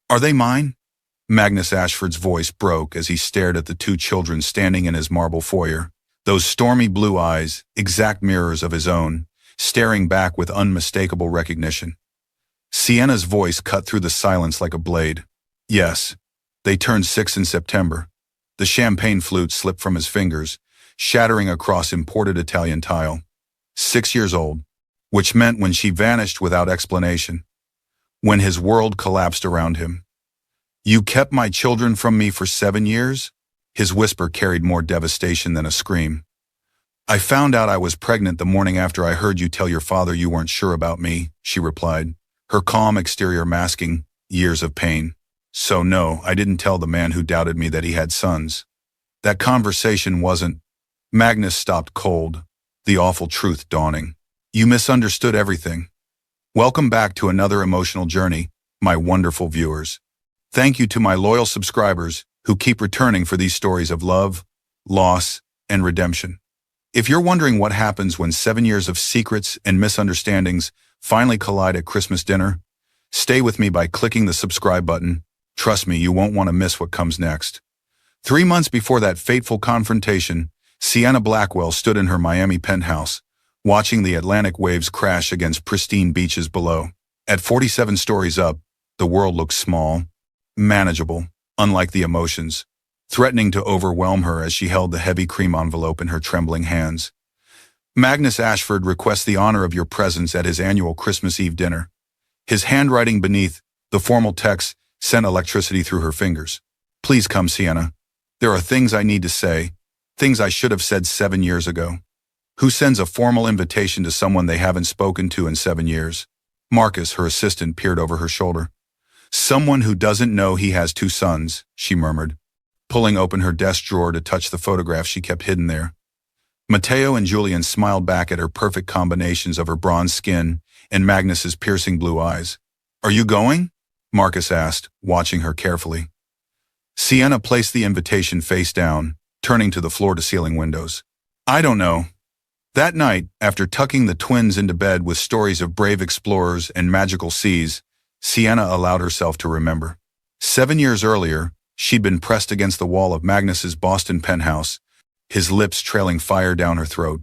Are they mine? Magnus Ashford's voice broke as he stared at the two children standing in his marble foyer, those stormy blue eyes, exact mirrors of his own, staring back with unmistakable recognition. Sienna's voice cut through the silence like a blade. Yes, they turned 6 in September. The champagne flute slipped from his fingers, shattering across imported Italian tile. 6 years old, which meant when she vanished without explanation, when his world collapsed around him. You kept my children from me for 7 years? His whisper carried more devastation than a scream. I found out I was pregnant the morning after I heard you tell your father you weren't sure about me, she replied, her calm exterior masking years of pain. So no, I didn't tell the man who doubted me that he had sons. That conversation wasn't. Magnus stopped cold, the awful truth dawning. You misunderstood everything. Welcome back to another emotional journey, my wonderful viewers. Thank you to my loyal subscribers who keep returning for these stories of love, loss, and redemption. If you're wondering what happens when 7 years of secrets and misunderstandings finally collide at Christmas dinner, stay with me by clicking the subscribe button. Trust me, you won't want to miss what comes next. 3 months before that fateful confrontation, Sienna Blackwell stood in her Miami penthouse, watching the Atlantic waves crash against pristine beaches below. At 47 stories up, the world looked small, manageable, unlike the emotions, threatening to overwhelm her as she held the heavy cream envelope in her trembling hands. Magnus Ashford requests the honor of your presence at his annual Christmas Eve dinner. His handwriting beneath the formal text sent electricity through her fingers. Please come, Sienna. There are things I need to say, things I should have said 7 years ago. Who sends a formal invitation to someone they haven't spoken to in 7 years? Marcus, her assistant, peered over her shoulder. Someone who doesn't know he has 2 sons, she murmured, pulling open her desk drawer to touch the photograph she kept hidden there. Matteo and Julian smiled back at her perfect combinations of her bronze skin and Magnus's piercing blue eyes. Are you going? Marcus asked, watching her carefully. Sienna placed the invitation face down, turning to the floor-to-ceiling windows. I don't know. That night, after tucking the twins into bed with stories of brave explorers and magical seas, Sienna allowed herself to remember. 7 years earlier, she'd been pressed against the wall of Magnus's Boston penthouse, his lips trailing fire down her throat.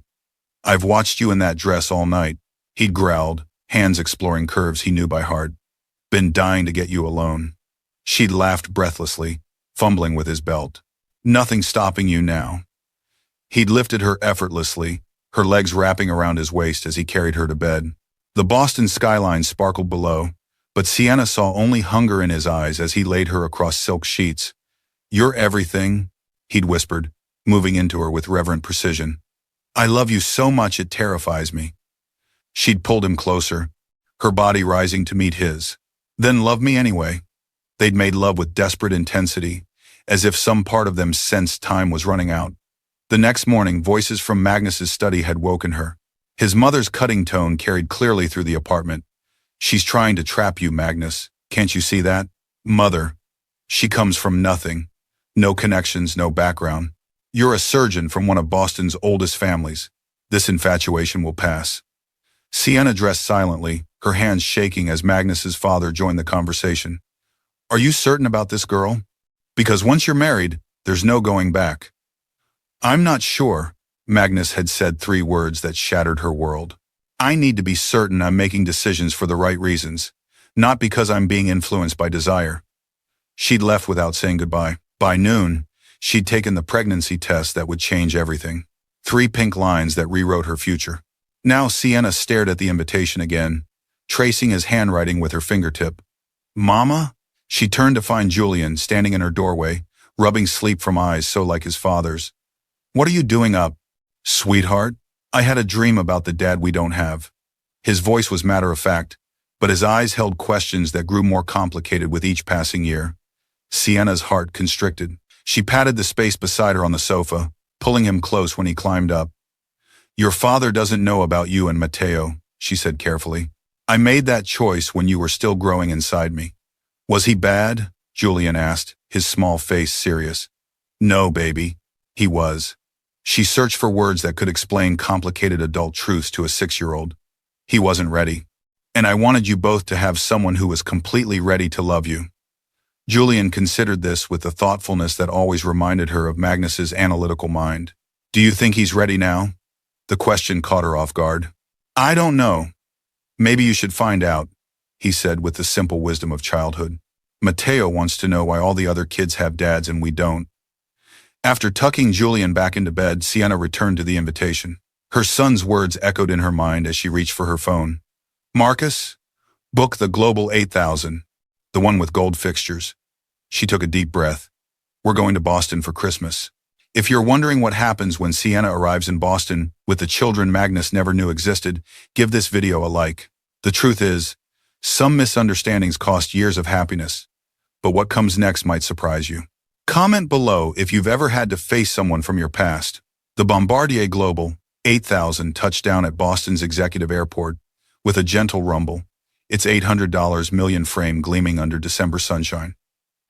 I've watched you in that dress all night, he'd growled, hands exploring curves he knew by heart. Been dying to get you alone. She'd laughed breathlessly, fumbling with his belt. Nothing stopping you now. He'd lifted her effortlessly, her legs wrapping around his waist as he carried her to bed. The Boston skyline sparkled below, but Sienna saw only hunger in his eyes as he laid her across silk sheets. You're everything, he'd whispered, moving into her with reverent precision. I love you so much it terrifies me. She'd pulled him closer, her body rising to meet his. Then love me anyway. They'd made love with desperate intensity, as if some part of them sensed time was running out. The next morning, voices from Magnus's study had woken her. His mother's cutting tone carried clearly through the apartment. She's trying to trap you, Magnus. Can't you see that? Mother. She comes from nothing. No connections, no background. You're a surgeon from one of Boston's oldest families. This infatuation will pass. Sienna dressed silently, her hands shaking as Magnus's father joined the conversation. Are you certain about this girl? Because once you're married, there's no going back. I'm not sure, Magnus had said 3 words that shattered her world. I need to be certain I'm making decisions for the right reasons, not because I'm being influenced by desire. She'd left without saying goodbye. By noon, she'd taken the pregnancy test that would change everything. 3 pink lines that rewrote her future. Now Sienna stared at the invitation again, tracing his handwriting with her fingertip. Mama? She turned to find Julian standing in her doorway, rubbing sleep from eyes so like his father's. What are you doing up? Sweetheart? I had a dream about the dad we don't have. His voice was matter-of-fact, but his eyes held questions that grew more complicated with each passing year. Sienna's heart constricted. She patted the space beside her on the sofa, pulling him close when he climbed up. Your father doesn't know about you and Matteo, she said carefully. I made that choice when you were still growing inside me. Was he bad? Julian asked, his small face serious. No, baby. He was. She searched for words that could explain complicated adult truths to a 6-year-old. He wasn't ready. And I wanted you both to have someone who was completely ready to love you. Julian considered this with the thoughtfulness that always reminded her of Magnus's analytical mind. Do you think he's ready now? The question caught her off guard. I don't know. Maybe you should find out, he said with the simple wisdom of childhood. Matteo wants to know why all the other kids have dads and we don't. After tucking Julian back into bed, Sienna returned to the invitation. Her son's words echoed in her mind as she reached for her phone. Marcus, book the Global 8000, the one with gold fixtures. She took a deep breath. We're going to Boston for Christmas. If you're wondering what happens when Sienna arrives in Boston with the children Magnus never knew existed, give this video a like. The truth is, some misunderstandings cost years of happiness, but what comes next might surprise you. Comment below if you've ever had to face someone from your past. The Bombardier Global 8000 touched down at Boston's executive airport with a gentle rumble, its $800 million frame gleaming under December sunshine.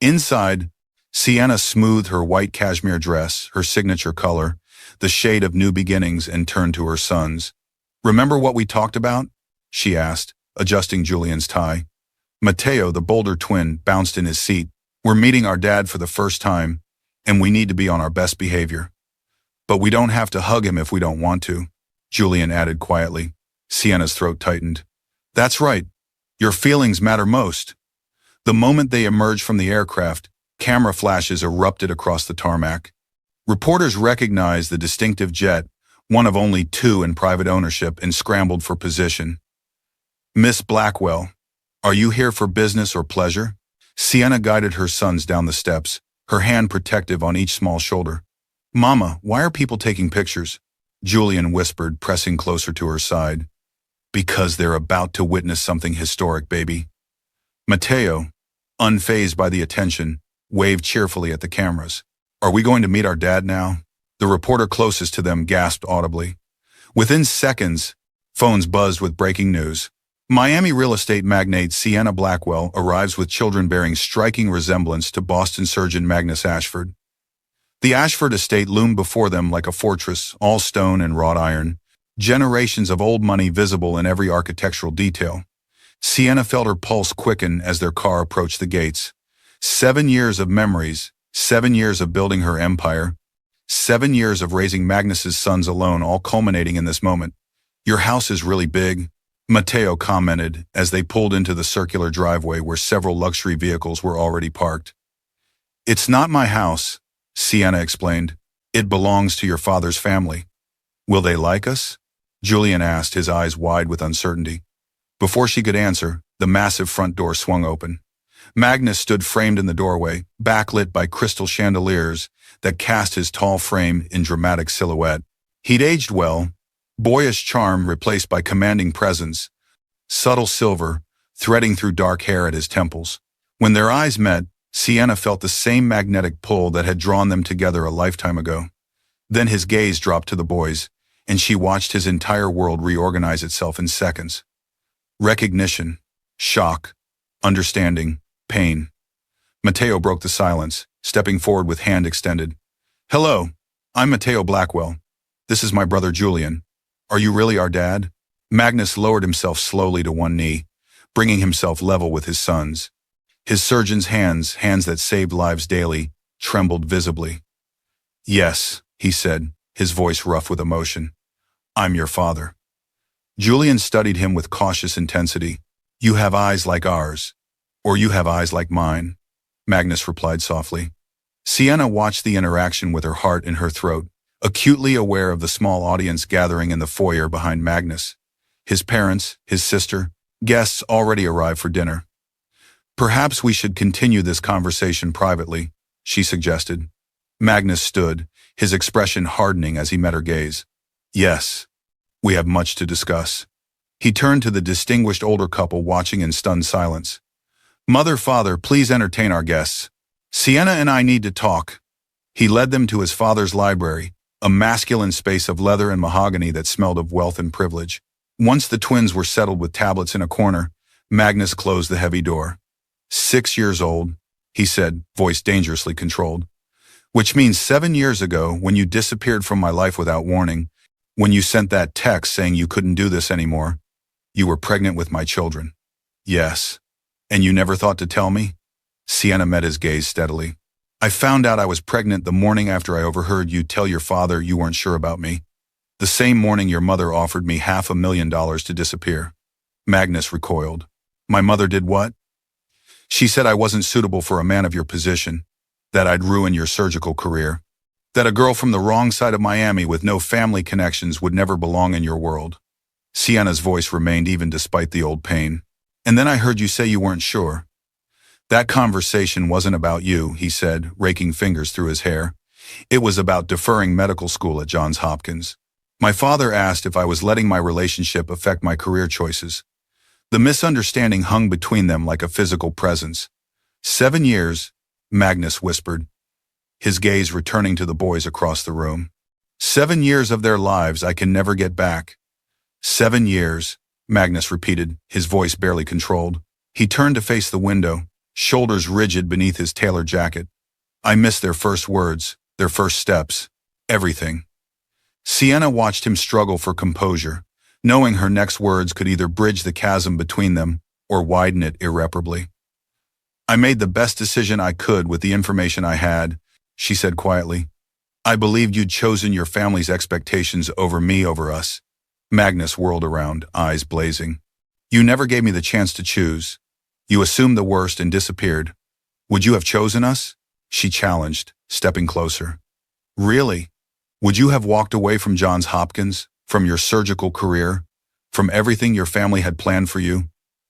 Inside, Sienna smoothed her white cashmere dress, her signature color, the shade of new beginnings, and turned to her sons. Remember what we talked about? She asked, adjusting Julian's tie. Matteo, the bolder twin, bounced in his seat. We're meeting our dad for the first time, and we need to be on our best behavior. But we don't have to hug him if we don't want to, Julian added quietly. Sienna's throat tightened. That's right. Your feelings matter most. The moment they emerged from the aircraft, camera flashes erupted across the tarmac. Reporters recognized the distinctive jet, one of only two in private ownership, and scrambled for position. Miss Blackwell, are you here for business or pleasure? Sienna guided her sons down the steps, her hand protective on each small shoulder. Mama, why are people taking pictures? Julian whispered, pressing closer to her side. Because they're about to witness something historic, baby. Matteo, unfazed by the attention, waved cheerfully at the cameras. Are we going to meet our dad now? The reporter closest to them gasped audibly. Within seconds, phones buzzed with breaking news. Miami real estate magnate Sienna Blackwell arrives with children bearing striking resemblance to Boston surgeon Magnus Ashford. The Ashford estate loomed before them like a fortress, all stone and wrought iron, generations of old money visible in every architectural detail. Sienna felt her pulse quicken as their car approached the gates. 7 years of memories, 7 years of building her empire, 7 years of raising Magnus's sons alone, all culminating in this moment. Your house is really big, Matteo commented as they pulled into the circular driveway where several luxury vehicles were already parked. It's not my house, Sienna explained. It belongs to your father's family. Will they like us? Julian asked, his eyes wide with uncertainty. Before she could answer, the massive front door swung open. Magnus stood framed in the doorway, backlit by crystal chandeliers that cast his tall frame in dramatic silhouette. He'd aged well, boyish charm replaced by commanding presence, subtle silver threading through dark hair at his temples. When their eyes met, Sienna felt the same magnetic pull that had drawn them together a lifetime ago. Then his gaze dropped to the boys, and she watched his entire world reorganize itself in seconds. Recognition, shock, understanding, pain. Matteo broke the silence, stepping forward with hand extended. Hello, I'm Matteo Blackwell. This is my brother Julian. Are you really our dad? Magnus lowered himself slowly to one knee, bringing himself level with his sons. His surgeon's hands that saved lives daily, trembled visibly. Yes, he said, his voice rough with emotion. I'm your father. Julian studied him with cautious intensity. You have eyes like ours, or you have eyes like mine, Magnus replied softly. Sienna watched the interaction with her heart in her throat, acutely aware of the small audience gathering in the foyer behind Magnus. His parents, his sister, guests already arrived for dinner. Perhaps we should continue this conversation privately, she suggested. Magnus stood, his expression hardening as he met her gaze. Yes, we have much to discuss. He turned to the distinguished older couple watching in stunned silence. Mother, father, please entertain our guests. Sienna and I need to talk. He led them to his father's library, a masculine space of leather and mahogany that smelled of wealth and privilege. Once the twins were settled with tablets in a corner, Magnus closed the heavy door. 6 years old, he said, voice dangerously controlled. Which means 7 years ago, when you disappeared from my life without warning, when you sent that text saying you couldn't do this anymore, you were pregnant with my children. Yes. And you never thought to tell me? Sienna met his gaze steadily. I found out I was pregnant the morning after I overheard you tell your father you weren't sure about me. The same morning your mother offered me $500,000 to disappear. Magnus recoiled. My mother did what? She said I wasn't suitable for a man of your position, that I'd ruin your surgical career, that a girl from the wrong side of Miami with no family connections would never belong in your world. Sienna's voice remained even despite the old pain. And then I heard you say you weren't sure. That conversation wasn't about you, he said, raking fingers through his hair. It was about deferring medical school at Johns Hopkins. My father asked if I was letting my relationship affect my career choices. The misunderstanding hung between them like a physical presence. 7 years, Magnus whispered, his gaze returning to the boys across the room. 7 years of their lives I can never get back. 7 years, Magnus repeated, his voice barely controlled. He turned to face the window, shoulders rigid beneath his tailored jacket. I missed their first words, their first steps, everything. Sienna watched him struggle for composure, knowing her next words could either bridge the chasm between them or widen it irreparably. I made the best decision I could with the information I had, she said quietly. I believed you'd chosen your family's expectations over me, over us. Magnus whirled around, eyes blazing. You never gave me the chance to choose. You assumed the worst and disappeared. Would you have chosen us? She challenged, stepping closer. Really? Would you have walked away from Johns Hopkins, from your surgical career, from everything your family had planned for you?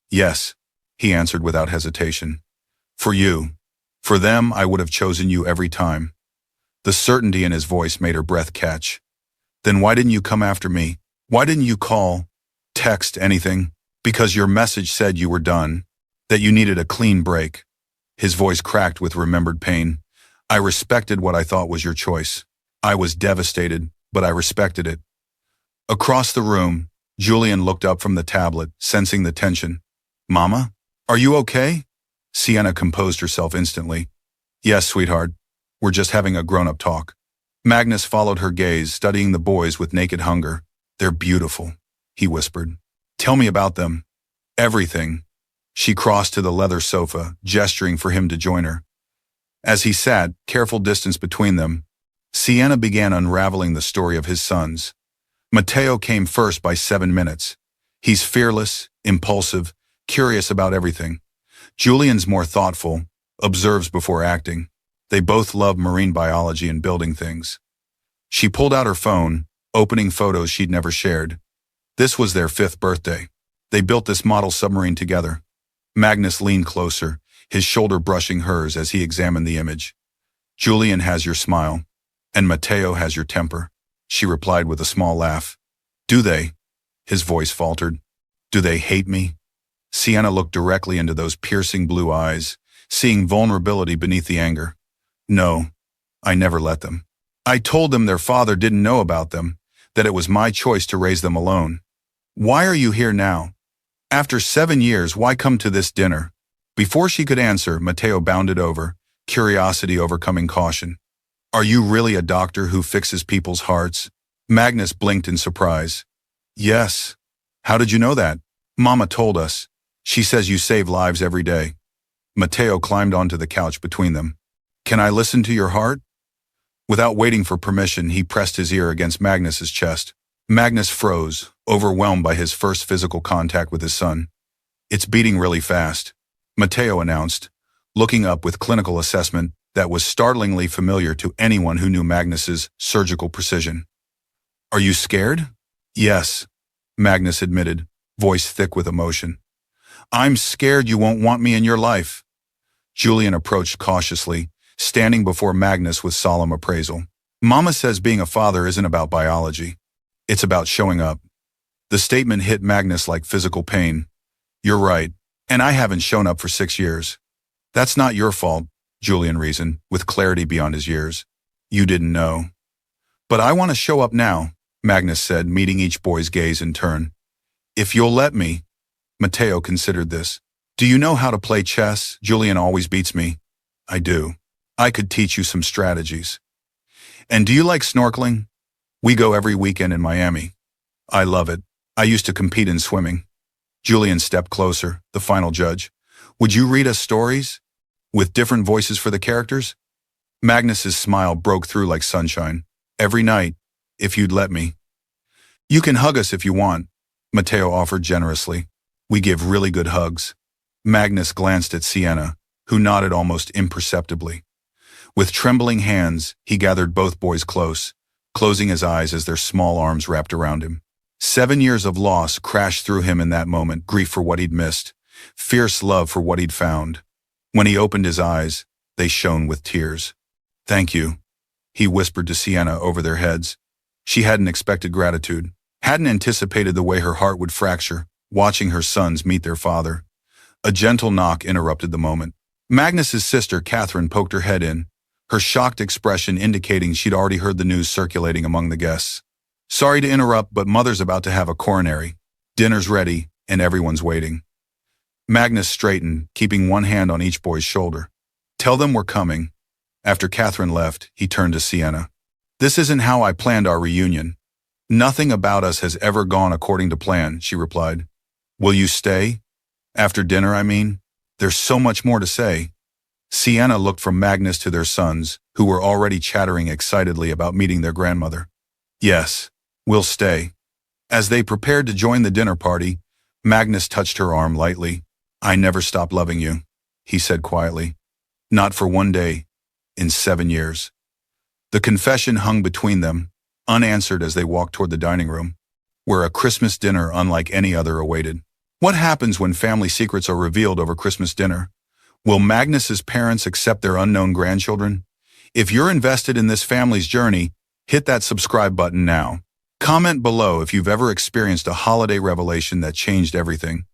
Yes, he answered without hesitation. For you. For them, I would have chosen you every time. The certainty in his voice made her breath catch. Then why didn't you come after me? Why didn't you call, text, anything? Because your message said you were done, that you needed a clean break. His voice cracked with remembered pain. I respected what I thought was your choice. I was devastated, but I respected it. Across the room, Julian looked up from the tablet, sensing the tension. Mama? Are you okay? Sienna composed herself instantly. Yes, sweetheart. We're just having a grown-up talk. Magnus followed her gaze, studying the boys with naked hunger. They're beautiful, he whispered. Tell me about them. Everything. She crossed to the leather sofa, gesturing for him to join her. As he sat, careful distance between them, Sienna began unraveling the story of his sons. Matteo came first by 7 minutes. He's fearless, impulsive, curious about everything. Julian's more thoughtful, observes before acting. They both love marine biology and building things. She pulled out her phone, opening photos she'd never shared. This was their 5th birthday. They built this model submarine together. Magnus leaned closer, his shoulder brushing hers as he examined the image. Julian has your smile, and Matteo has your temper, she replied with a small laugh. Do they? His voice faltered. Do they hate me? Sienna looked directly into those piercing blue eyes, seeing vulnerability beneath the anger. No, I never let them. I told them their father didn't know about them, that it was my choice to raise them alone. Why are you here now? After 7 years, why come to this dinner? Before she could answer, Matteo bounded over, curiosity overcoming caution. Are you really a doctor who fixes people's hearts? Magnus blinked in surprise. Yes. How did you know that? Mama told us. She says you save lives every day. Matteo climbed onto the couch between them. Can I listen to your heart? Without waiting for permission, he pressed his ear against Magnus's chest. Magnus froze, overwhelmed by his first physical contact with his son. It's beating really fast, Matteo announced, looking up with clinical assessment that was startlingly familiar to anyone who knew Magnus's surgical precision. Are you scared? Yes, Magnus admitted, voice thick with emotion. I'm scared you won't want me in your life. Julian approached cautiously, standing before Magnus with solemn appraisal. Mama says being a father isn't about biology. It's about showing up. The statement hit Magnus like physical pain. You're right, and I haven't shown up for 6 years. That's not your fault, Julian reasoned, with clarity beyond his years. You didn't know. But I want to show up now, Magnus said, meeting each boy's gaze in turn. If you'll let me. Matteo considered this. Do you know how to play chess? Julian always beats me. I do. I could teach you some strategies. And do you like snorkeling? We go every weekend in Miami. I love it. I used to compete in swimming. Julian stepped closer, the final judge. Would you read us stories? With different voices for the characters? Magnus's smile broke through like sunshine. Every night, if you'd let me. You can hug us if you want, Matteo offered generously. We give really good hugs. Magnus glanced at Sienna, who nodded almost imperceptibly. With trembling hands, he gathered both boys close, closing his eyes as their small arms wrapped around him. 7 years of loss crashed through him in that moment, grief for what he'd missed, fierce love for what he'd found. When he opened his eyes, they shone with tears. Thank you, he whispered to Sienna over their heads. She hadn't expected gratitude, hadn't anticipated the way her heart would fracture, watching her sons meet their father. A gentle knock interrupted the moment. Magnus's sister, Catherine, poked her head in, her shocked expression indicating she'd already heard the news circulating among the guests. Sorry to interrupt, but Mother's about to have a coronary. Dinner's ready, and everyone's waiting. Magnus straightened, keeping one hand on each boy's shoulder. Tell them we're coming. After Catherine left, he turned to Sienna. This isn't how I planned our reunion. Nothing about us has ever gone according to plan, she replied. Will you stay? After dinner, I mean? There's so much more to say. Sienna looked from Magnus to their sons, who were already chattering excitedly about meeting their grandmother. Yes, we'll stay. As they prepared to join the dinner party, Magnus touched her arm lightly. I never stopped loving you, he said quietly. Not for one day, in 7 years. The confession hung between them, unanswered as they walked toward the dining room, where a Christmas dinner unlike any other awaited. What happens when family secrets are revealed over Christmas dinner? Will Magnus's parents accept their unknown grandchildren? If you're invested in this family's journey, hit that subscribe button now. Comment below if you've ever experienced a holiday revelation that changed everything.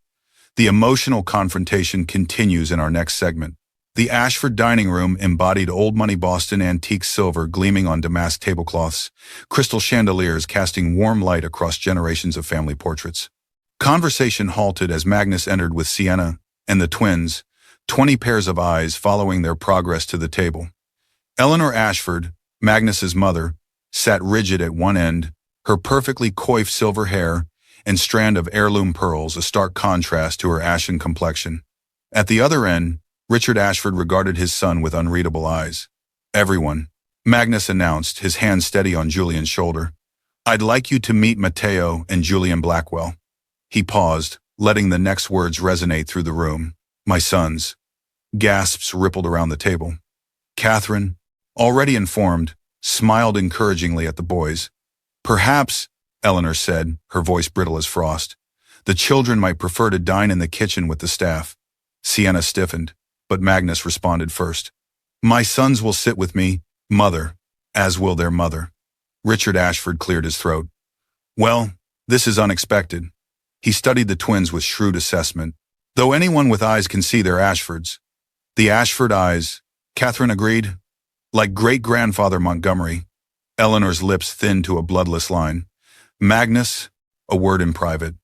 The emotional confrontation continues in our next segment. The Ashford dining room embodied old money Boston antique silver gleaming on damask tablecloths, crystal chandeliers casting warm light across generations of family portraits. Conversation halted as Magnus entered with Sienna and the twins, 20 pairs of eyes following their progress to the table. Eleanor Ashford, Magnus's mother, sat rigid at one end, her perfectly coiffed silver hair and strand of heirloom pearls a stark contrast to her ashen complexion. At the other end, Richard Ashford regarded his son with unreadable eyes. Everyone, Magnus announced, his hand steady on Julian's shoulder. I'd like you to meet Matteo and Julian Blackwell. He paused, letting the next words resonate through the room. My sons. Gasps rippled around the table. Catherine, already informed, smiled encouragingly at the boys. Perhaps, Eleanor said, her voice brittle as frost, the children might prefer to dine in the kitchen with the staff. Sienna stiffened, but Magnus responded first. My sons will sit with me, Mother, as will their mother. Richard Ashford cleared his throat. Well, this is unexpected. He studied the twins with shrewd assessment. Though anyone with eyes can see their Ashfords. The Ashford eyes, Catherine agreed. Like great-grandfather Montgomery. Eleanor's lips thinned to a bloodless line. Magnus, a word in private.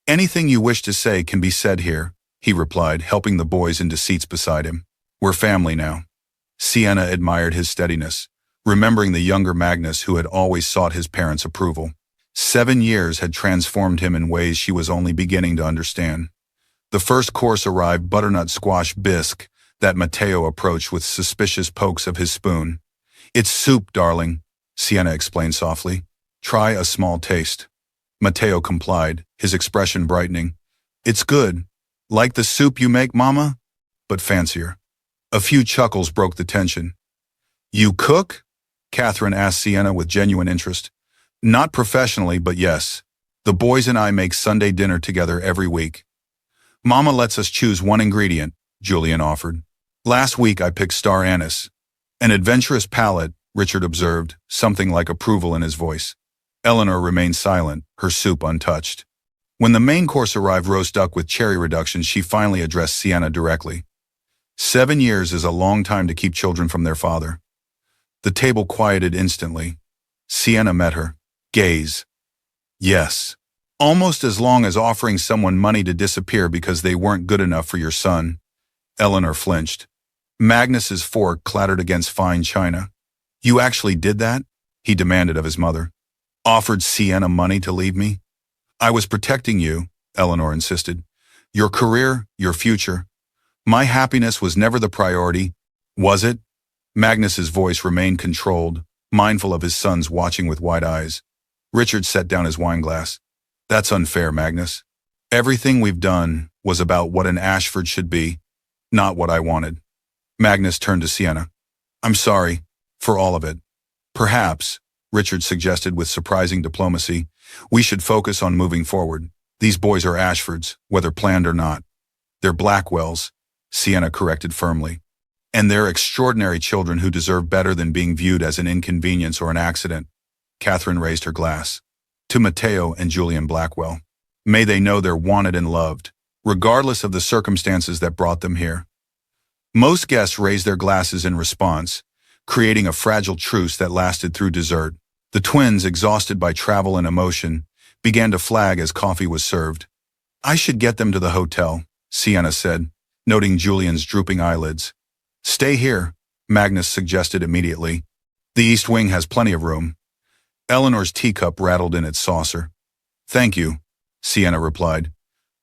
Anything you wish to say can be said here, he replied, helping the boys into seats beside him. We're family now. Sienna admired his steadiness, remembering the younger Magnus who had always sought his parents' approval. 7 years had transformed him in ways she was only beginning to understand. The first course arrived, butternut squash bisque, that Matteo approached with suspicious pokes of his spoon. It's soup, darling, Sienna explained softly. Try a small taste. Matteo complied, his expression brightening. It's good. Like the soup you make, Mama? But fancier. A few chuckles broke the tension. You cook? Catherine asked Sienna with genuine interest. Not professionally, but yes. The boys and I make Sunday dinner together every week. Mama lets us choose one ingredient, Julian offered. Last week I picked star anise. An adventurous palate, Richard observed, something like approval in his voice. Eleanor remained silent, her soup untouched. When the main course arrived, roast duck with cherry reduction, she finally addressed Sienna directly. 7 years is a long time to keep children from their father. The table quieted instantly. Sienna met her gaze. Yes. Almost as long as offering someone money to disappear because they weren't good enough for your son. Eleanor flinched. Magnus's fork clattered against fine china. You actually did that? He demanded of his mother. Offered Sienna money to leave me? I was protecting you, Eleanor insisted. Your career, your future. My happiness was never the priority, was it? Magnus's voice remained controlled, mindful of his sons watching with wide eyes. Richard set down his wineglass. That's unfair, Magnus. Everything we've done was about what an Ashford should be, not what I wanted. Magnus turned to Sienna. I'm sorry, for all of it. Perhaps, Richard suggested with surprising diplomacy, we should focus on moving forward. These boys are Ashfords, whether planned or not. They're Blackwells, Sienna corrected firmly. And they're extraordinary children who deserve better than being viewed as an inconvenience or an accident. Catherine raised her glass. To Mateo and Julian Blackwell. May they know they're wanted and loved, regardless of the circumstances that brought them here. Most guests raised their glasses in response, creating a fragile truce that lasted through dessert. The twins, exhausted by travel and emotion, began to flag as coffee was served. I should get them to the hotel, Sienna said, noting Julian's drooping eyelids. Stay here, Magnus suggested immediately. The East Wing has plenty of room. Eleanor's teacup rattled in its saucer. Thank you, Sienna replied.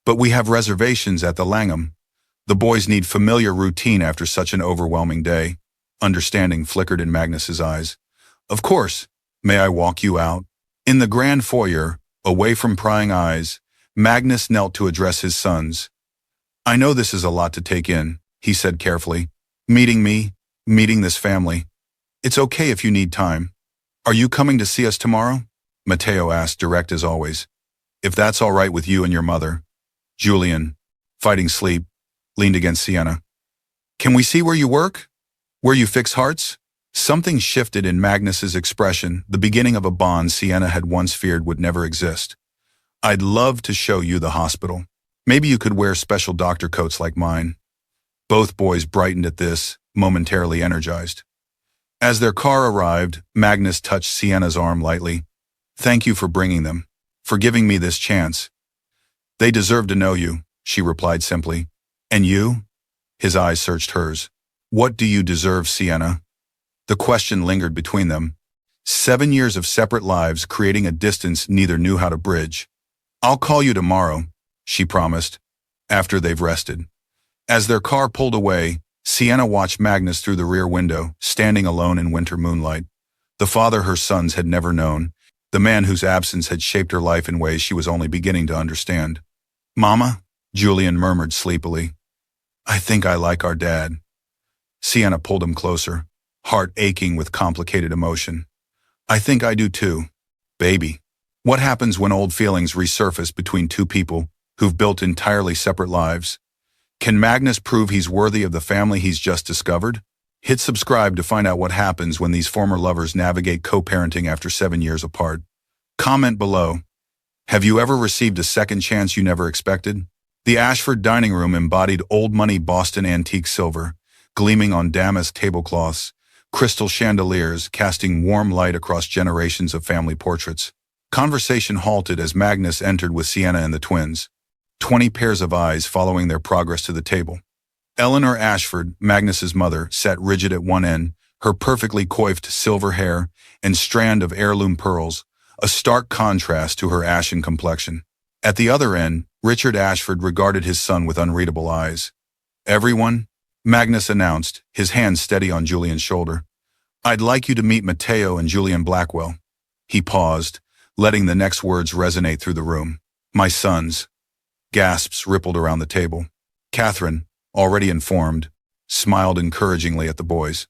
But we have reservations at the Langham. The boys need familiar routine after such an overwhelming day. Understanding flickered in Magnus's eyes. Of course. May I walk you out? In the grand foyer, away from prying eyes, Magnus knelt to address his sons. I know this is a lot to take in, he said carefully. Meeting me, meeting this family. It's okay if you need time. Are you coming to see us tomorrow? Mateo asked, direct as always. If that's all right with you and your mother. Julian, fighting sleep, leaned against Sienna. Can we see where you work? Where you fix hearts? Something shifted in Magnus's expression, the beginning of a bond Sienna had once feared would never exist. I'd love to show you the hospital. Maybe you could wear special doctor coats like mine. Both boys brightened at this, momentarily energized. As their car arrived, Magnus touched Sienna's arm lightly. Thank you for bringing them, for giving me this chance. They deserve to know you, she replied simply. And you? His eyes searched hers. What do you deserve, Sienna? The question lingered between them. 7 years of separate lives creating a distance neither knew how to bridge. I'll call you tomorrow, she promised, after they've rested. As their car pulled away, Sienna watched Magnus through the rear window, standing alone in winter moonlight. The father her sons had never known, the man whose absence had shaped her life in ways she was only beginning to understand. Mama, Julian murmured sleepily. I think I like our dad. Sienna pulled him closer, heart aching with complicated emotion. I think I do too. Baby. What happens when old feelings resurface between two people who've built entirely separate lives? Can Magnus prove he's worthy of the family he's just discovered? Hit subscribe to find out what happens when these former lovers navigate co-parenting after 7 years apart. Comment below. Have you ever received a second chance you never expected? The Ashford dining room embodied old money Boston antique silver, gleaming on damask tablecloths, crystal chandeliers casting warm light across generations of family portraits. Conversation halted as Magnus entered with Sienna and the twins, 20 pairs of eyes following their progress to the table. Eleanor Ashford, Magnus's mother, sat rigid at one end, her perfectly coiffed silver hair and strand of heirloom pearls, a stark contrast to her ashen complexion. At the other end, Richard Ashford regarded his son with unreadable eyes. Everyone, Magnus announced, his hand steady on Julian's shoulder. I'd like you to meet Mateo and Julian Blackwell. He paused, letting the next words resonate through the room. My sons. Gasps rippled around the table. Catherine, already informed, smiled encouragingly at the boys.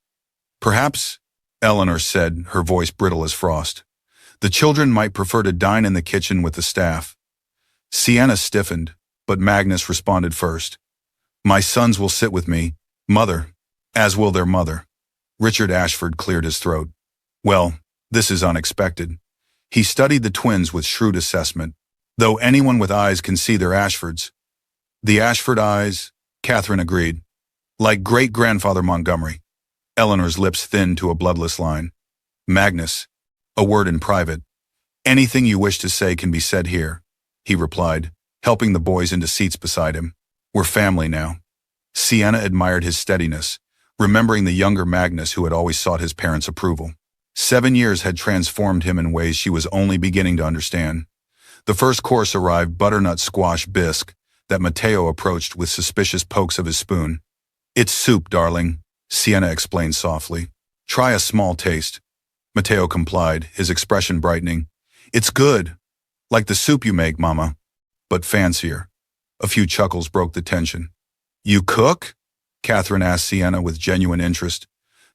Perhaps, Eleanor said, her voice brittle as frost. The children might prefer to dine in the kitchen with the staff. Sienna stiffened, but Magnus responded first. My sons will sit with me, mother, as will their mother. Richard Ashford cleared his throat. Well, this is unexpected. He studied the twins with shrewd assessment. Though anyone with eyes can see their Ashfords. The Ashford eyes, Catherine agreed. Like great-grandfather Montgomery. Eleanor's lips thinned to a bloodless line. Magnus, a word in private. Anything you wish to say can be said here, he replied, helping the boys into seats beside him. We're family now. Sienna admired his steadiness, remembering the younger Magnus who had always sought his parents' approval. 7 years had transformed him in ways she was only beginning to understand. The first course arrived butternut squash bisque that Mateo approached with suspicious pokes of his spoon. It's soup, darling, Sienna explained softly. Try a small taste. Mateo complied, his expression brightening. It's good. Like the soup you make, Mama. But fancier. A few chuckles broke the tension. You cook? Catherine asked Sienna with genuine interest.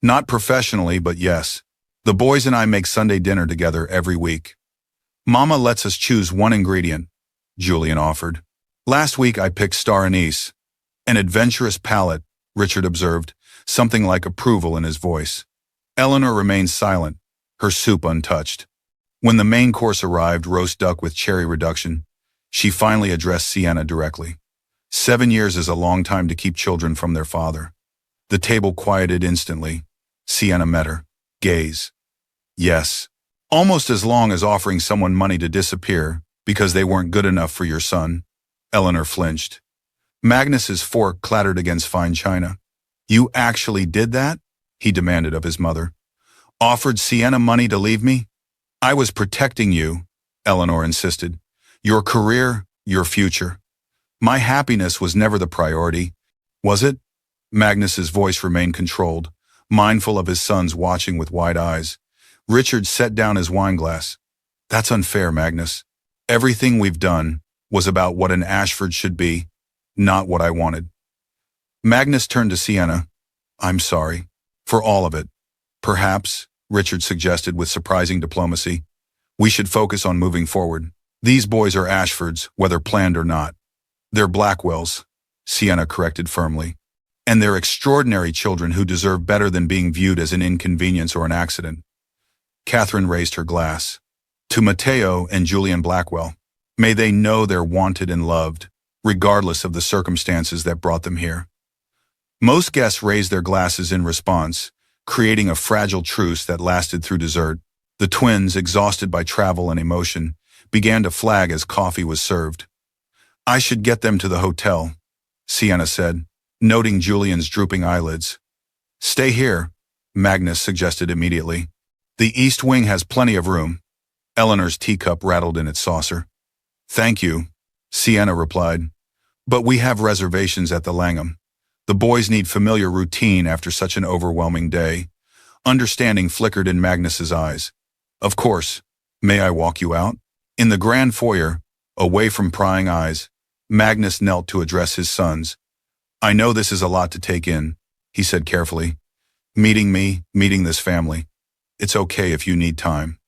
Not professionally, but yes. The boys and I make Sunday dinner together every week. Mama lets us choose one ingredient, Julian offered. Last week I picked star anise. An adventurous palate, Richard observed, something like approval in his voice. Eleanor remained silent, her soup untouched. When the main course arrived, roast duck with cherry reduction, she finally addressed Sienna directly. 7 years is a long time to keep children from their father. The table quieted instantly. Sienna met her gaze. Yes. Almost as long as offering someone money to disappear because they weren't good enough for your son. Eleanor flinched. Magnus's fork clattered against fine china. You actually did that? He demanded of his mother. Offered Sienna money to leave me? I was protecting you, Eleanor insisted. Your career, your future. My happiness was never the priority, was it? Magnus's voice remained controlled, mindful of his sons watching with wide eyes. Richard set down his wineglass. That's unfair, Magnus. Everything we've done was about what an Ashford should be, not what I wanted. Magnus turned to Sienna. I'm sorry. For all of it. Perhaps, Richard suggested with surprising diplomacy, we should focus on moving forward. These boys are Ashfords, whether planned or not. They're Blackwells, Sienna corrected firmly. And they're extraordinary children who deserve better than being viewed as an inconvenience or an accident. Catherine raised her glass. To Mateo and Julian Blackwell, may they know they're wanted and loved, regardless of the circumstances that brought them here. Most guests raised their glasses in response, creating a fragile truce that lasted through dessert. The twins, exhausted by travel and emotion, began to flag as coffee was served. I should get them to the hotel, Sienna said, noting Julian's drooping eyelids. Stay here, Magnus suggested immediately. The East Wing has plenty of room. Eleanor's teacup rattled in its saucer. Thank you, Sienna replied. But we have reservations at the Langham. The boys need familiar routine after such an overwhelming day. Understanding flickered in Magnus's eyes. Of course. May I walk you out? In the grand foyer, away from prying eyes, Magnus knelt to address his sons. I know this is a lot to take in, he said carefully. Meeting me, meeting this family. It's okay if you need time.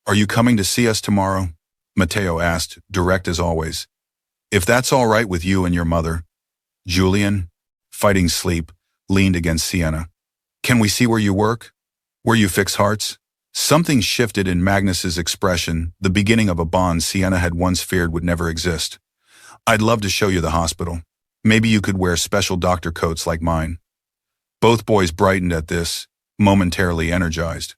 Are you coming to see us tomorrow? Mateo asked, direct as always. If that's all right with you and your mother. Julian, fighting sleep, leaned against Sienna. Can we see where you work? Where you fix hearts? Something shifted in Magnus's expression, the beginning of a bond Sienna had once feared would never exist. I'd love to show you the hospital. Maybe you could wear special doctor coats like mine. Both boys brightened at this, momentarily energized.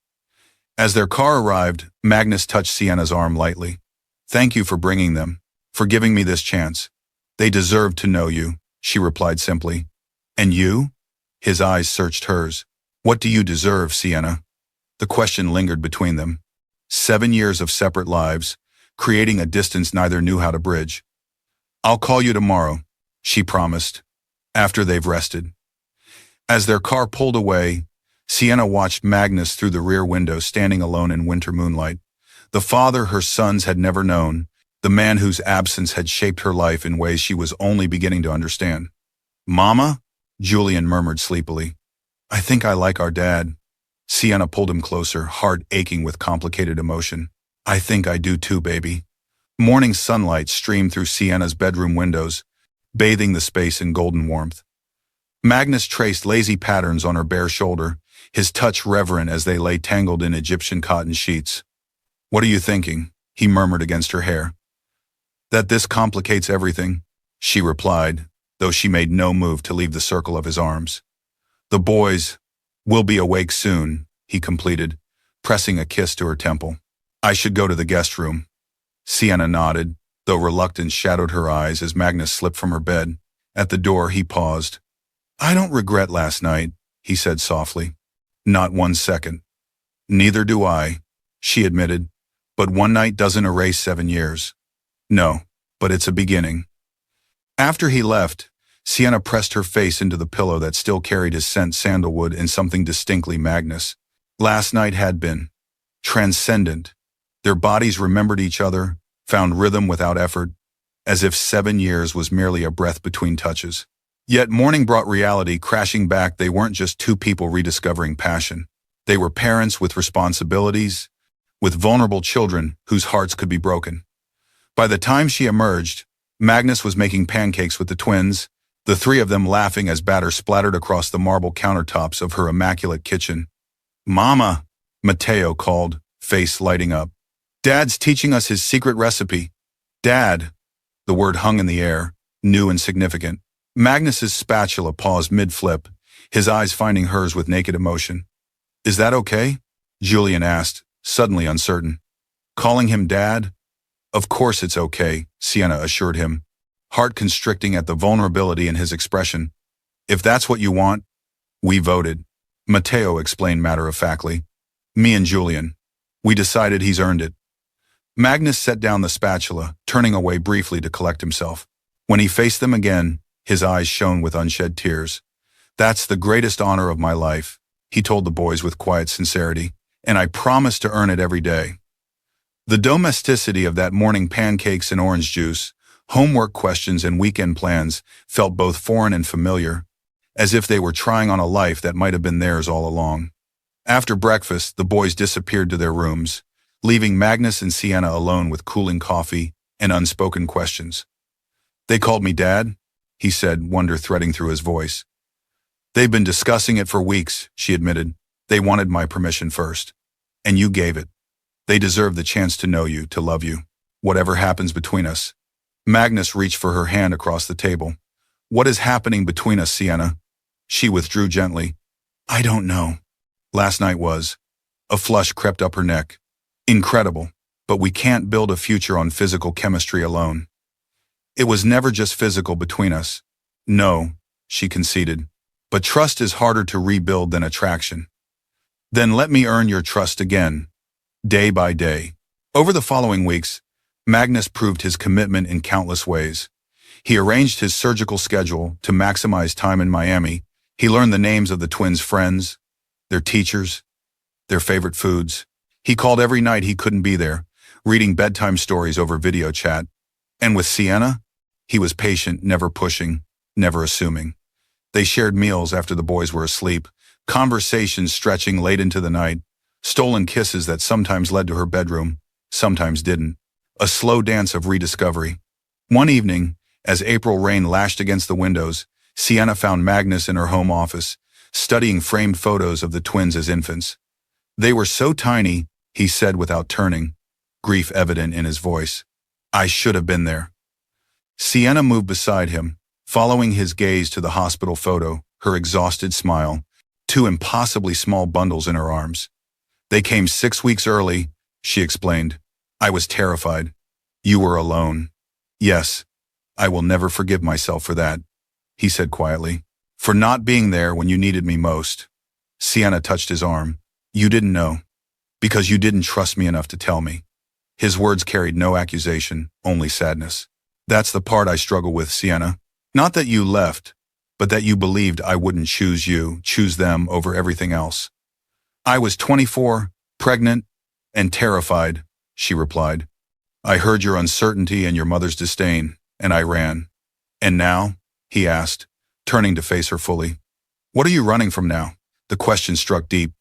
As their car arrived, Magnus touched Sienna's arm lightly. Thank you for bringing them, for giving me this chance. They deserve to know you, she replied simply. And you? His eyes searched hers. What do you deserve, Sienna? The question lingered between them. 7 years of separate lives, creating a distance neither knew how to bridge. I'll call you tomorrow, she promised, after they've rested. As their car pulled away, Sienna watched Magnus through the rear window standing alone in winter moonlight. The father her sons had never known, the man whose absence had shaped her life in ways she was only beginning to understand. Mama? Julian murmured sleepily. I think I like our dad. Sienna pulled him closer, heart aching with complicated emotion. I think I do too, baby. Morning sunlight streamed through Sienna's bedroom windows, bathing the space in golden warmth. Magnus traced lazy patterns on her bare shoulder, his touch reverent as they lay tangled in Egyptian cotton sheets. What are you thinking? He murmured against her hair. That this complicates everything, she replied, though she made no move to leave the circle of his arms. The boys will be awake soon, he completed, pressing a kiss to her temple. I should go to the guest room. Sienna nodded, though reluctance shadowed her eyes as Magnus slipped from her bed. At the door, he paused. I don't regret last night, he said softly. Not 1 second. Neither do I, she admitted, but one night doesn't erase 7 years. No, but it's a beginning. After he left, Sienna pressed her face into the pillow that still carried his scent, sandalwood and something distinctly Magnus. Last night had been transcendent. Their bodies remembered each other, found rhythm without effort, as if 7 years was merely a breath between touches. Yet morning brought reality crashing back. They weren't just two people rediscovering passion. They were parents with responsibilities, with vulnerable children whose hearts could be broken. By the time she emerged, Magnus was making pancakes with the twins, the three of them laughing as batter splattered across the marble countertops of her immaculate kitchen. "Mama," Matteo called, face lighting up. "Dad's teaching us his secret recipe." "Dad." The word hung in the air, new and significant. Magnus's spatula paused mid-flip, his eyes finding hers with naked emotion. "Is that okay?" Julian asked, suddenly uncertain. Calling him Dad? "Of course it's okay," Sienna assured him, heart constricting at the vulnerability in his expression. "If that's what you want, we voted," Matteo explained matter-of-factly. "Me and Julian. We decided he's earned it." Magnus set down the spatula, turning away briefly to collect himself. When he faced them again, his eyes shone with unshed tears. "That's the greatest honor of my life," he told the boys with quiet sincerity, "and I promise to earn it every day." The domesticity of that morning, pancakes and orange juice, homework questions and weekend plans, felt both foreign and familiar, as if they were trying on a life that might have been theirs all along. After breakfast, the boys disappeared to their rooms, leaving Magnus and Sienna alone with cooling coffee and unspoken questions. "They called me Dad," he said, wonder threading through his voice. "They've been discussing it for weeks," she admitted. "They wanted my permission first. And you gave it. They deserve the chance to know you, to love you. Whatever happens between us." Magnus reached for her hand across the table. "What is happening between us, Sienna?" She withdrew gently. "I don't know. Last night was." A flush crept up her neck. "Incredible. But we can't build a future on physical chemistry alone." "It was never just physical between us." "No," she conceded. "But trust is harder to rebuild than attraction." "Then let me earn your trust again, day by day." Over the following weeks, Magnus proved his commitment in countless ways. He arranged his surgical schedule to maximize time in Miami. He learned the names of the twins' friends, their teachers, their favorite foods. He called every night he couldn't be there, reading bedtime stories over video chat. And with Sienna, he was patient, never pushing, never assuming. They shared meals after the boys were asleep, conversations stretching late into the night, stolen kisses that sometimes led to her bedroom, sometimes didn't. A slow dance of rediscovery. One evening, as April rain lashed against the windows, Sienna found Magnus in her home office, studying framed photos of the twins as infants. "They were so tiny," he said without turning, grief evident in his voice. "I should have been there." Sienna moved beside him, following his gaze to the hospital photo, her exhausted smile, two impossibly small bundles in her arms. "They came 6 weeks early," she explained. "I was terrified. You were alone." "Yes, I will never forgive myself for that," he said quietly. "For not being there when you needed me most." Sienna touched his arm. "You didn't know. Because you didn't trust me enough to tell me." His words carried no accusation, only sadness. "That's the part I struggle with, Sienna. Not that you left, but that you believed I wouldn't choose you, choose them over everything else." "I was 24, pregnant, and terrified," she replied. "I heard your uncertainty and your mother's disdain, and I ran." "And now?" he asked, turning to face her fully. "What are you running from now?" The question struck deep.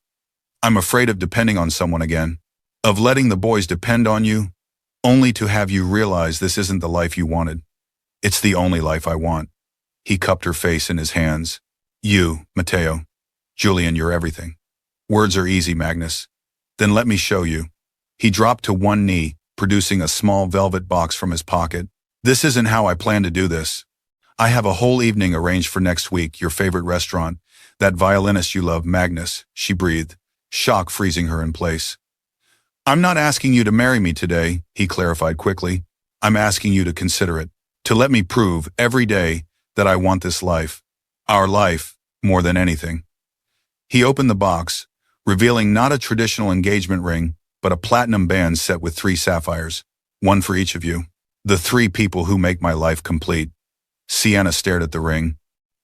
"I'm afraid of depending on someone again, of letting the boys depend on you, only to have you realize this isn't the life you wanted." "It's the only life I want." He cupped her face in his hands. "You, Matteo. Julian, you're everything." "Words are easy, Magnus. Then let me show you." He dropped to one knee, producing a small velvet box from his pocket. "This isn't how I plan to do this. I have a whole evening arranged for next week, your favorite restaurant, that violinist you love, Magnus," she breathed, shock freezing her in place. "I'm not asking you to marry me today," he clarified quickly. "I'm asking you to consider it, to let me prove every day that I want this life, our life, more than anything." He opened the box, revealing not a traditional engagement ring, but a platinum band set with 3 sapphires, one for each of you, the 3 people who make my life complete. Sienna stared at the ring,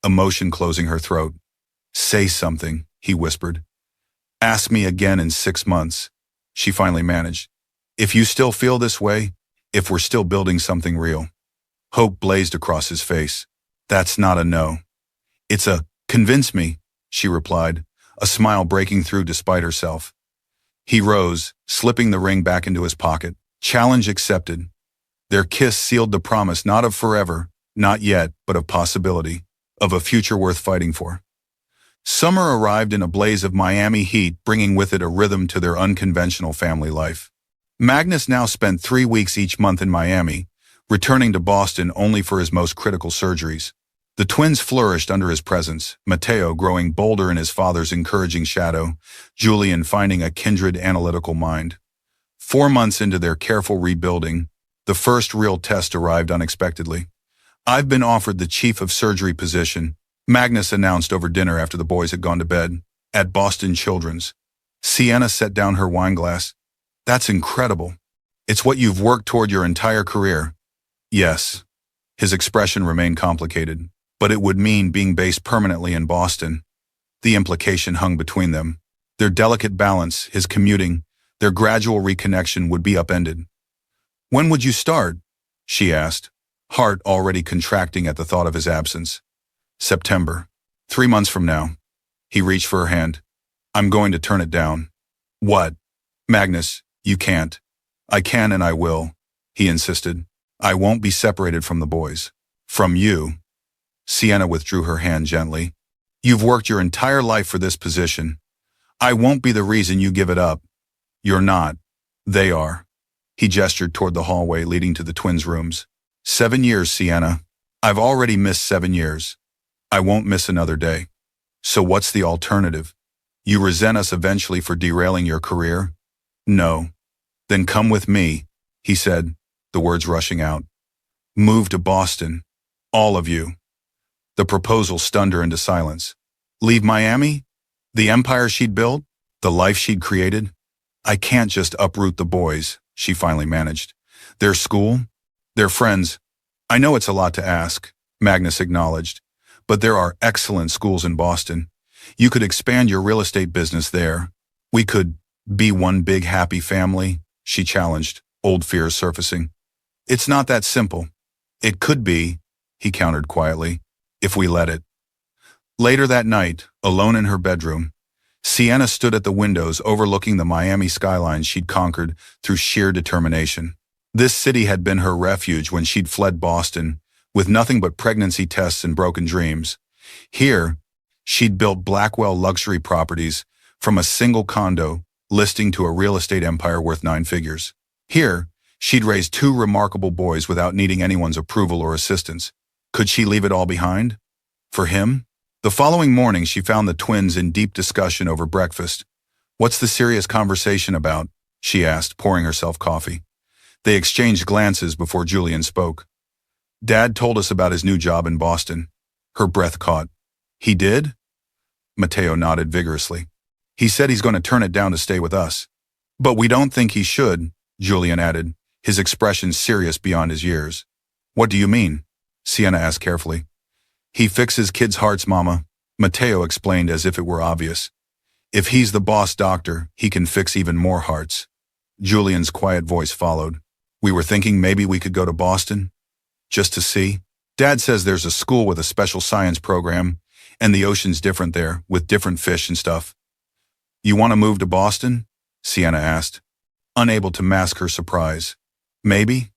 emotion closing her throat. Say something, he whispered. Ask me again in 6 months, she finally managed. If you still feel this way, if we're still building something real. Hope blazed across his face. That's not a no. It's a, convince me, she replied, a smile breaking through despite herself. He rose, slipping the ring back into his pocket. Challenge accepted. Their kiss sealed the promise not of forever, not yet, but of possibility, of a future worth fighting for. Summer arrived in a blaze of Miami heat, bringing with it a rhythm to their unconventional family life. Magnus now spent 3 weeks each month in Miami, returning to Boston only for his most critical surgeries. The twins flourished under his presence, Matteo growing bolder in his father's encouraging shadow, Julian finding a kindred analytical mind. 4 months into their careful rebuilding, the first real test arrived unexpectedly. I've been offered the chief of surgery position, Magnus announced over dinner after the boys had gone to bed, at Boston Children's. Sienna set down her wineglass. That's incredible. It's what you've worked toward your entire career. Yes. His expression remained complicated, but it would mean being based permanently in Boston. The implication hung between them. Their delicate balance, his commuting, their gradual reconnection would be upended. When would you start? She asked, heart already contracting at the thought of his absence. September. 3 months from now. He reached for her hand. I'm going to turn it down. What? Magnus, you can't. I can and I will, he insisted. I won't be separated from the boys. From you. Sienna withdrew her hand gently. You've worked your entire life for this position. I won't be the reason you give it up. You're not. They are. He gestured toward the hallway leading to the twins' rooms. 7 years, Sienna. I've already missed 7 years. I won't miss another day. So what's the alternative? You resent us eventually for derailing your career? No. Then come with me, he said, the words rushing out. Move to Boston. All of you. The proposal stunned her into silence. Leave Miami? The empire she'd built? The life she'd created? I can't just uproot the boys, she finally managed. Their school? Their friends? I know it's a lot to ask, Magnus acknowledged, but there are excellent schools in Boston. You could expand your real estate business there. We could be one big happy family, she challenged, old fears surfacing. It's not that simple. It could be, he countered quietly, if we let it. Later that night, alone in her bedroom, Sienna stood at the windows overlooking the Miami skyline she'd conquered through sheer determination. This city had been her refuge when she'd fled Boston, with nothing but pregnancy tests and broken dreams. Here, she'd built Blackwell luxury properties from a single condo listing to a real estate empire worth 9 figures. Here, she'd raised 2 remarkable boys without needing anyone's approval or assistance. Could she leave it all behind? For him? The following morning, she found the twins in deep discussion over breakfast. What's the serious conversation about? She asked, pouring herself coffee. They exchanged glances before Julian spoke. Dad told us about his new job in Boston. Her breath caught. He did? Matteo nodded vigorously. He said he's going to turn it down to stay with us. But we don't think he should, Julian added, his expression serious beyond his years. What do you mean? Sienna asked carefully. He fixes kids' hearts, Mama, Matteo explained as if it were obvious. If he's the boss doctor, he can fix even more hearts. Julian's quiet voice followed. We were thinking maybe we could go to Boston, just to see. Dad says there's a school with a special science program, and the ocean's different there, with different fish and stuff. You want to move to Boston? Sienna asked, unable to mask her surprise. Maybe?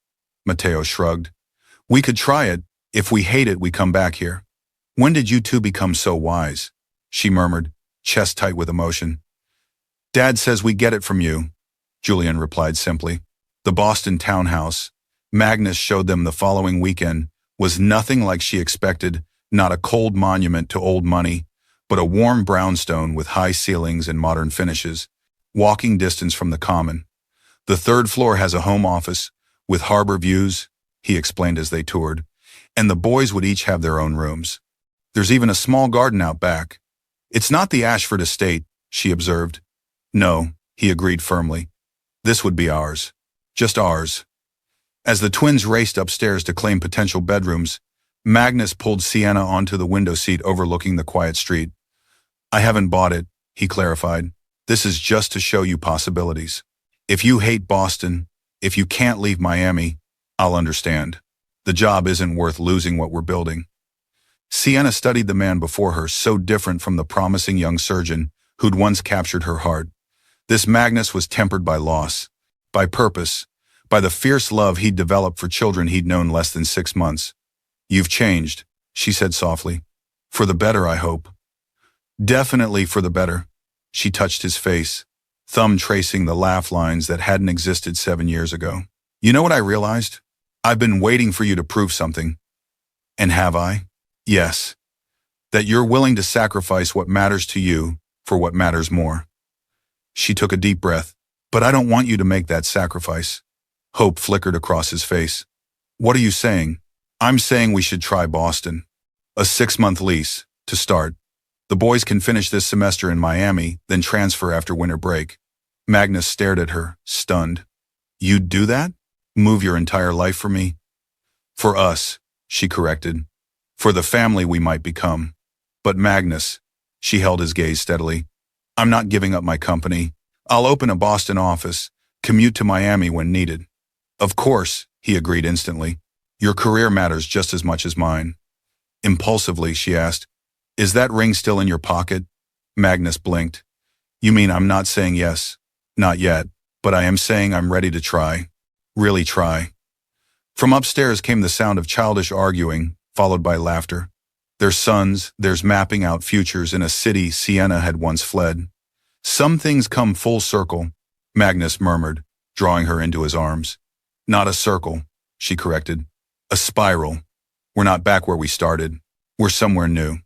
Matteo shrugged. We could try it. If we hate it, we come back here. When did you two become so wise? She murmured, chest tight with emotion. Dad says we get it from you, Julian replied simply. The Boston townhouse, Magnus showed them the following weekend, was nothing like she expected, not a cold monument to old money, but a warm brownstone with high ceilings and modern finishes, walking distance from the common. The 3rd floor has a home office, with harbor views, he explained as they toured, and the boys would each have their own rooms. There's even a small garden out back. It's not the Ashford estate, she observed. No, he agreed firmly. This would be ours. Just ours. As the twins raced upstairs to claim potential bedrooms, Magnus pulled Sienna onto the window seat overlooking the quiet street. I haven't bought it, he clarified. This is just to show you possibilities. If you hate Boston, if you can't leave Miami, I'll understand. The job isn't worth losing what we're building. Sienna studied the man before her, so different from the promising young surgeon who'd once captured her heart. This Magnus was tempered by loss, by purpose, by the fierce love he'd developed for children he'd known less than 6 months. You've changed, she said softly. For the better, I hope. Definitely for the better. She touched his face, thumb tracing the laugh lines that hadn't existed 7 years ago. You know what I realized? I've been waiting for you to prove something. And have I? Yes. That you're willing to sacrifice what matters to you for what matters more. She took a deep breath. But I don't want you to make that sacrifice. Hope flickered across his face. What are you saying? I'm saying we should try Boston. A 6-month lease, to start. The boys can finish this semester in Miami, then transfer after winter break. Magnus stared at her, stunned. You'd do that? Move your entire life for me? For us, she corrected. For the family we might become. But Magnus, she held his gaze steadily. I'm not giving up my company. I'll open a Boston office, commute to Miami when needed. Of course, he agreed instantly. Your career matters just as much as mine. Impulsively, she asked, Is that ring still in your pocket? Magnus blinked. You mean I'm not saying yes? Not yet, but I am saying I'm ready to try. Really try. From upstairs came the sound of childish arguing, followed by laughter. There's sons, there's mapping out futures in a city Sienna had once fled. Some things come full circle, Magnus murmured, drawing her into his arms. Not a circle, she corrected. A spiral. We're not back where we started. We're somewhere new.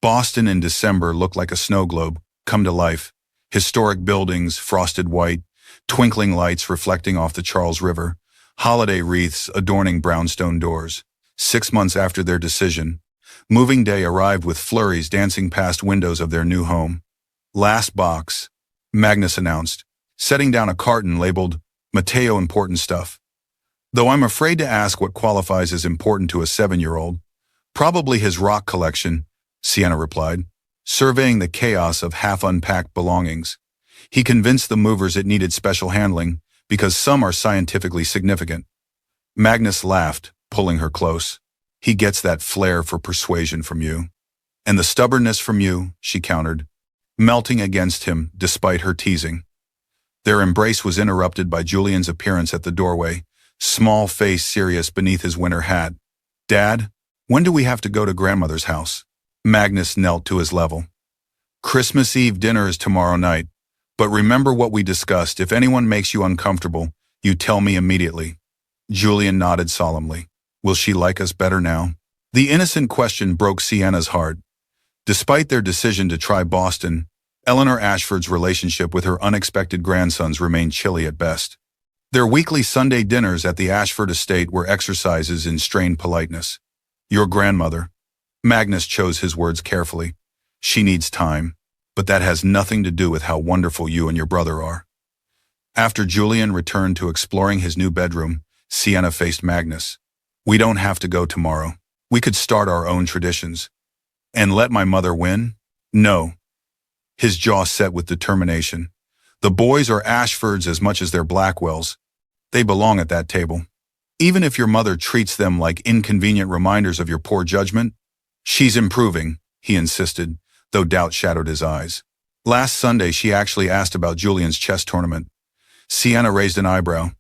Boston in December looked like a snow globe, come to life. Historic buildings, frosted white, twinkling lights reflecting off the Charles River, holiday wreaths adorning brownstone doors. 6 months after their decision, moving day arrived with flurries dancing past windows of their new home. Last box, Magnus announced, setting down a carton labeled, Mateo Important Stuff. Though I'm afraid to ask what qualifies as important to a 7-year-old. Probably his rock collection, Sienna replied, surveying the chaos of half-unpacked belongings. He convinced the movers it needed special handling because some are scientifically significant. Magnus laughed, pulling her close. He gets that flair for persuasion from you. And the stubbornness from you, she countered, melting against him despite her teasing. Their embrace was interrupted by Julian's appearance at the doorway, small face serious beneath his winter hat. Dad, when do we have to go to grandmother's house? Magnus knelt to his level. Christmas Eve dinner is tomorrow night, but remember what we discussed. If anyone makes you uncomfortable, you tell me immediately. Julian nodded solemnly. Will she like us better now? The innocent question broke Sienna's heart. Despite their decision to try Boston, Eleanor Ashford's relationship with her unexpected grandsons remained chilly at best. Their weekly Sunday dinners at the Ashford estate were exercises in strained politeness. Your grandmother. Magnus chose his words carefully. She needs time, but that has nothing to do with how wonderful you and your brother are. After Julian returned to exploring his new bedroom, Sienna faced Magnus. We don't have to go tomorrow. We could start our own traditions. And let my mother win? No. His jaw set with determination. The boys are Ashfords as much as they're Blackwells. They belong at that table. Even if your mother treats them like inconvenient reminders of your poor judgment, she's improving, he insisted, though doubt shadowed his eyes. Last Sunday, she actually asked about Julian's chess tournament. Sienna raised an eyebrow.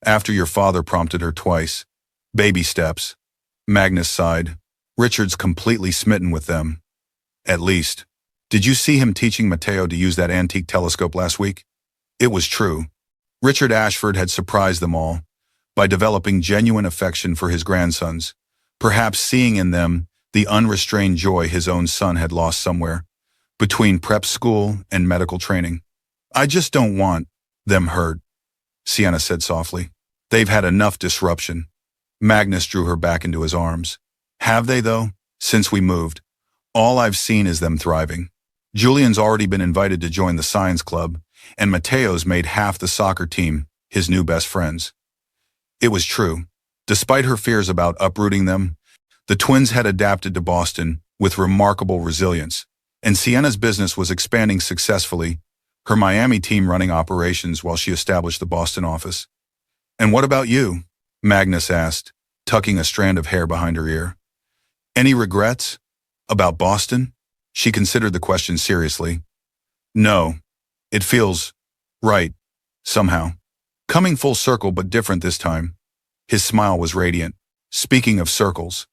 After your father prompted her twice. Baby steps. Magnus sighed. Richard's completely smitten with them. At least. Did you see him teaching Mateo to use that antique telescope last week? It was true. Richard Ashford had surprised them all by developing genuine affection for his grandsons, perhaps seeing in them the unrestrained joy his own son had lost somewhere, between prep school and medical training. I just don't want them hurt, Sienna said softly. They've had enough disruption. Magnus drew her back into his arms. Have they, though? Since we moved, all I've seen is them thriving. Julian's already been invited to join the science club, and Mateo's made half the soccer team his new best friends. It was true. Despite her fears about uprooting them, The twins had adapted to Boston with remarkable resilience, and Sienna's business was expanding successfully, her Miami team running operations while she established the Boston office. "And what about you?" Magnus asked, tucking a strand of hair behind her ear. "Any regrets? About Boston?" She considered the question seriously. "No. It feels right, somehow. Coming full circle but different this time." His smile was radiant. "Speaking of circles."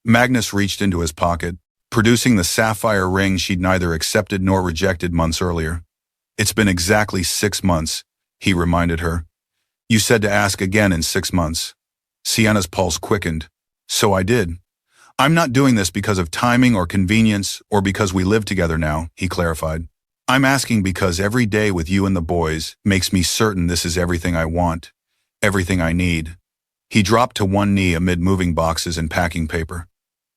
Magnus reached into his pocket, producing the sapphire ring she'd neither accepted nor rejected months earlier. "It's been exactly 6 months," he reminded her. "You said to ask again in 6 months." Sienna's pulse quickened. "So I did. I'm not doing this because of timing or convenience or because we live together now," he clarified. "I'm asking because every day with you and the boys makes me certain this is everything I want, everything I need." He dropped to one knee amid moving boxes and packing paper.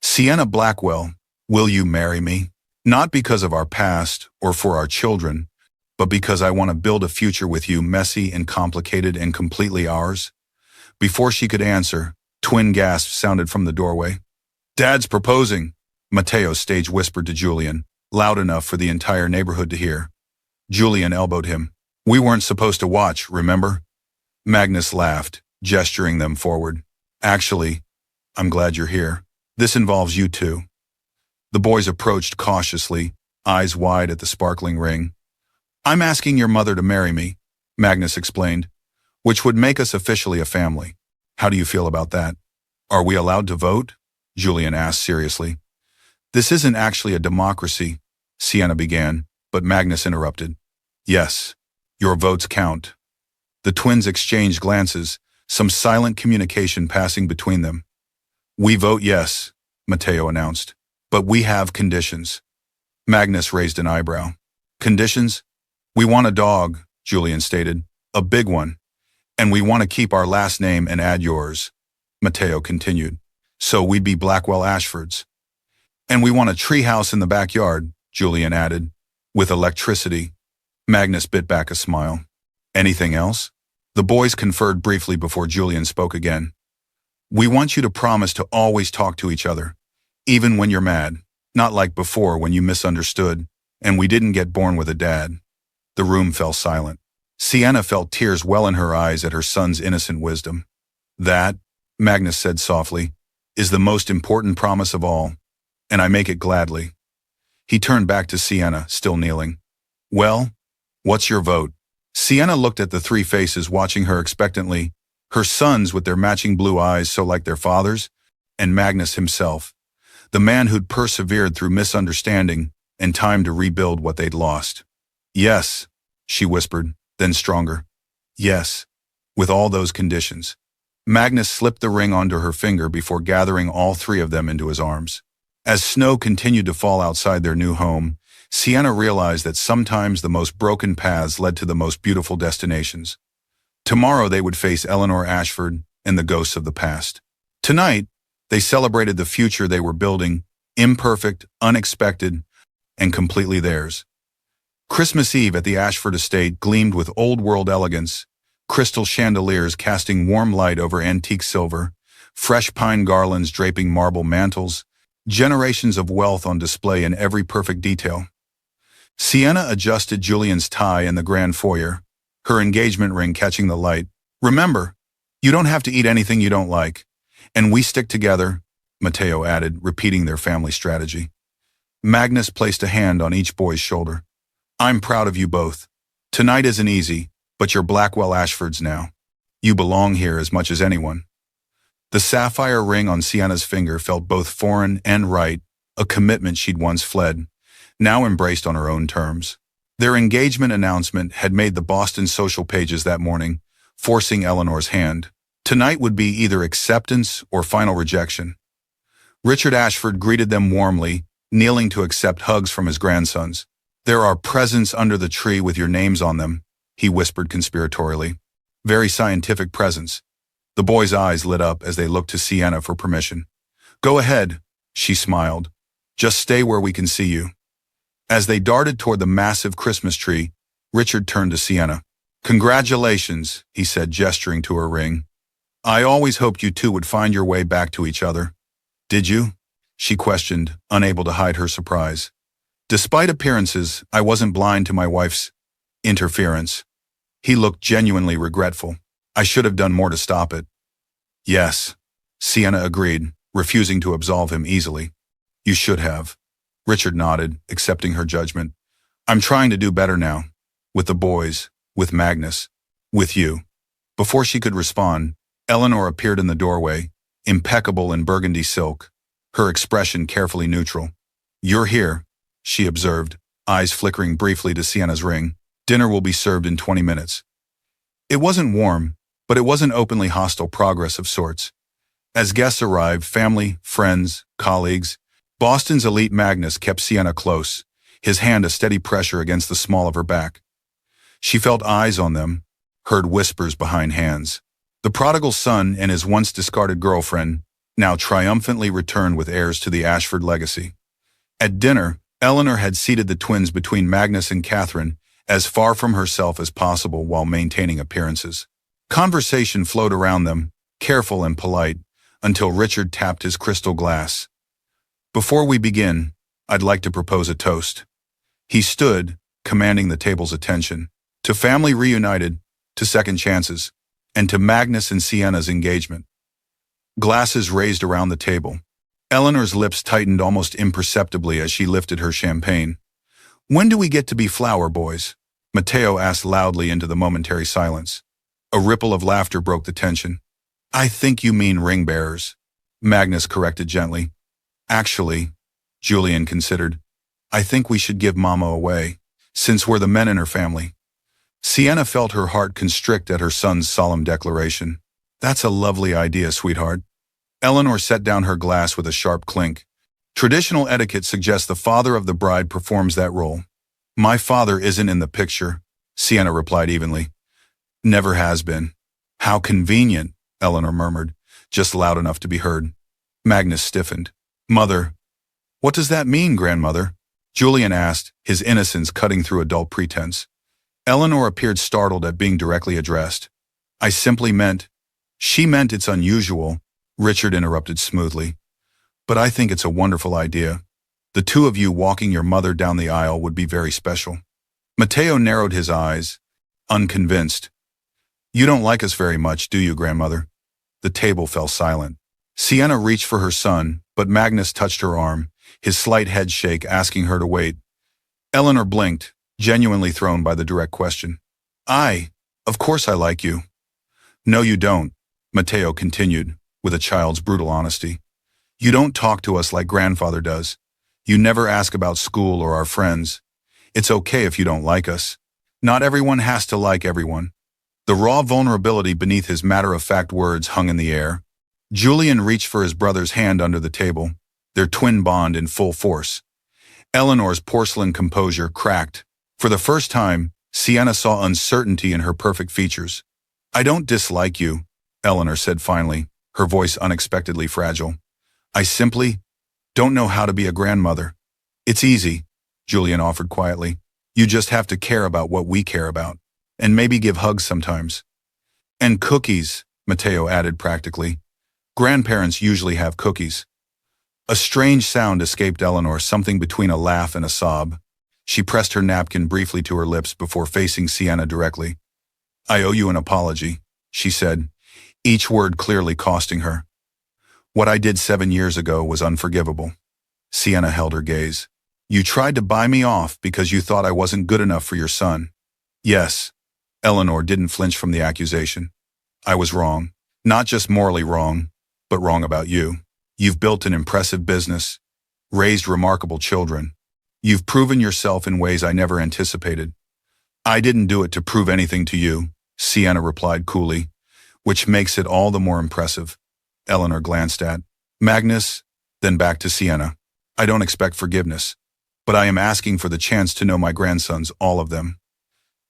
"Sienna Blackwell, will you marry me? Not because of our past or for our children, but because I want to build a future with you, messy and complicated and completely ours." Before she could answer, twin gasps sounded from the doorway. "Dad's proposing," Matteo stage whispered to Julian, loud enough for the entire neighborhood to hear. Julian elbowed him. "We weren't supposed to watch, remember?" Magnus laughed, gesturing them forward. "Actually, I'm glad you're here. This involves you two." The boys approached cautiously, eyes wide at the sparkling ring. "I'm asking your mother to marry me," Magnus explained, "which would make us officially a family. How do you feel about that?" "Are we allowed to vote?" Julian asked seriously. "This isn't actually a democracy," Sienna began, but Magnus interrupted. "Yes, your votes count." The twins exchanged glances, some silent communication passing between them. "We vote yes," Matteo announced. "But we have conditions." Magnus raised an eyebrow. "Conditions? We want a dog," Julian stated. "A big one. And we want to keep our last name and add yours," Matteo continued. "So we'd be Blackwell Ashfords." "And we want a treehouse in the backyard," Julian added. "With electricity." Magnus bit back a smile. "Anything else?" The boys conferred briefly before Julian spoke again. "We want you to promise to always talk to each other, even when you're mad, not like before when you misunderstood, and we didn't get born with a dad." The room fell silent. Sienna felt tears well in her eyes at her son's innocent wisdom. "That," Magnus said softly, "is the most important promise of all, and I make it gladly." He turned back to Sienna, still kneeling. "Well, what's your vote?" Sienna looked at the three faces watching her expectantly, her sons with their matching blue eyes so like their father's, and Magnus himself, the man who'd persevered through misunderstanding and time to rebuild what they'd lost. "Yes," she whispered, then stronger. "Yes, with all those conditions." Magnus slipped the ring onto her finger before gathering all three of them into his arms. As snow continued to fall outside their new home, Sienna realized that sometimes the most broken paths led to the most beautiful destinations. Tomorrow they would face Eleanor Ashford and the ghosts of the past. Tonight, they celebrated the future they were building, imperfect, unexpected, and completely theirs. Christmas Eve at the Ashford estate gleamed with old-world elegance, crystal chandeliers casting warm light over antique silver, fresh pine garlands draping marble mantels, generations of wealth on display in every perfect detail. Sienna adjusted Julian's tie in the grand foyer, her engagement ring catching the light. "Remember, you don't have to eat anything you don't like. And we stick together," Matteo added, repeating their family strategy. Magnus placed a hand on each boy's shoulder. "I'm proud of you both. Tonight isn't easy, but you're Blackwell Ashfords now. You belong here as much as anyone." The sapphire ring on Sienna's finger felt both foreign and right, a commitment she'd once fled, now embraced on her own terms. Their engagement announcement had made the Boston social pages that morning, forcing Eleanor's hand. Tonight would be either acceptance or final rejection. Richard Ashford greeted them warmly, kneeling to accept hugs from his grandsons. "There are presents under the tree with your names on them," he whispered conspiratorially. "Very scientific presents." The boys' eyes lit up as they looked to Sienna for permission. "Go ahead," she smiled. "Just stay where we can see you." As they darted toward the massive Christmas tree, Richard turned to Sienna. "Congratulations," he said, gesturing to her ring. "I always hoped you two would find your way back to each other." Did you? She questioned, unable to hide her surprise. Despite appearances, I wasn't blind to my wife's interference. He looked genuinely regretful. I should have done more to stop it. Yes, Sienna agreed, refusing to absolve him easily. You should have. Richard nodded, accepting her judgment. I'm trying to do better now. With the boys, with Magnus, with you. Before she could respond, Eleanor appeared in the doorway, impeccable in burgundy silk, her expression carefully neutral. You're here, she observed, eyes flickering briefly to Sienna's ring. Dinner will be served in 20 minutes. It wasn't warm, but it was an openly hostile progress of sorts. As guests arrived, family, friends, colleagues, Boston's elite Magnus kept Sienna close, his hand a steady pressure against the small of her back. She felt eyes on them, heard whispers behind hands. The prodigal son and his once discarded girlfriend now triumphantly returned with heirs to the Ashford legacy. At dinner, Eleanor had seated the twins between Magnus and Catherine, as far from herself as possible while maintaining appearances. Conversation flowed around them, careful and polite, until Richard tapped his crystal glass. Before we begin, I'd like to propose a toast. He stood, commanding the table's attention. To family reunited, to second chances, and to Magnus and Sienna's engagement. Glasses raised around the table. Eleanor's lips tightened almost imperceptibly as she lifted her champagne. When do we get to be flower boys? Matteo asked loudly into the momentary silence. A ripple of laughter broke the tension. I think you mean ring bearers, Magnus corrected gently. Actually, Julian considered, I think we should give Mama away, since we're the men in her family. Sienna felt her heart constrict at her son's solemn declaration. That's a lovely idea, sweetheart. Eleanor set down her glass with a sharp clink. Traditional etiquette suggests the father of the bride performs that role. My father isn't in the picture, Sienna replied evenly. Never has been. How convenient, Eleanor murmured, just loud enough to be heard. Magnus stiffened. Mother. What does that mean, grandmother? Julian asked, his innocence cutting through adult pretense. Eleanor appeared startled at being directly addressed. I simply meant. She meant it's unusual, Richard interrupted smoothly. But I think it's a wonderful idea. The two of you walking your mother down the aisle would be very special. Matteo narrowed his eyes, unconvinced. You don't like us very much, do you, grandmother? The table fell silent. Sienna reached for her son, but Magnus touched her arm, his slight head shake asking her to wait. Eleanor blinked, genuinely thrown by the direct question. Of course I like you. No, you don't, Matteo continued, with a child's brutal honesty. You don't talk to us like grandfather does. You never ask about school or our friends. It's okay if you don't like us. Not everyone has to like everyone. The raw vulnerability beneath his matter-of-fact words hung in the air. Julian reached for his brother's hand under the table, their twin bond in full force. Eleanor's porcelain composure cracked. For the first time, Sienna saw uncertainty in her perfect features. I don't dislike you, Eleanor said finally, her voice unexpectedly fragile. I simply don't know how to be a grandmother. It's easy, Julian offered quietly. You just have to care about what we care about, and maybe give hugs sometimes. And cookies, Matteo added practically. Grandparents usually have cookies. A strange sound escaped Eleanor, something between a laugh and a sob. She pressed her napkin briefly to her lips before facing Sienna directly. I owe you an apology, she said, each word clearly costing her. What I did 7 years ago was unforgivable. Sienna held her gaze. You tried to buy me off because you thought I wasn't good enough for your son. Yes, Eleanor didn't flinch from the accusation. I was wrong. Not just morally wrong, but wrong about you. You've built an impressive business, raised remarkable children. You've proven yourself in ways I never anticipated. I didn't do it to prove anything to you, Sienna replied coolly, which makes it all the more impressive. Eleanor glanced at Magnus, then back to Sienna. I don't expect forgiveness, but I am asking for the chance to know my grandsons, all of them.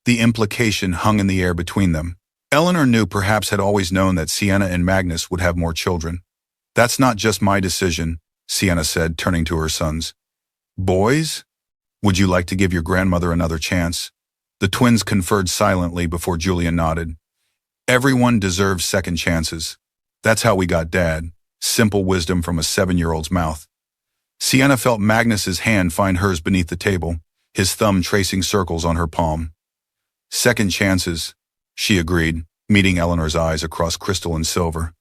The implication hung in the air between them. Eleanor knew, perhaps had always known, that Sienna and Magnus would have more children. That's not just my decision, Sienna said, turning to her sons. Boys? Would you like to give your grandmother another chance? The twins conferred silently before Julian nodded. Everyone deserves second chances. That's how we got Dad. simple wisdom from a 7-year-old's mouth. Sienna felt Magnus's hand find hers beneath the table, his thumb tracing circles on her palm. Second chances, she agreed, meeting Eleanor's eyes across crystal and silver.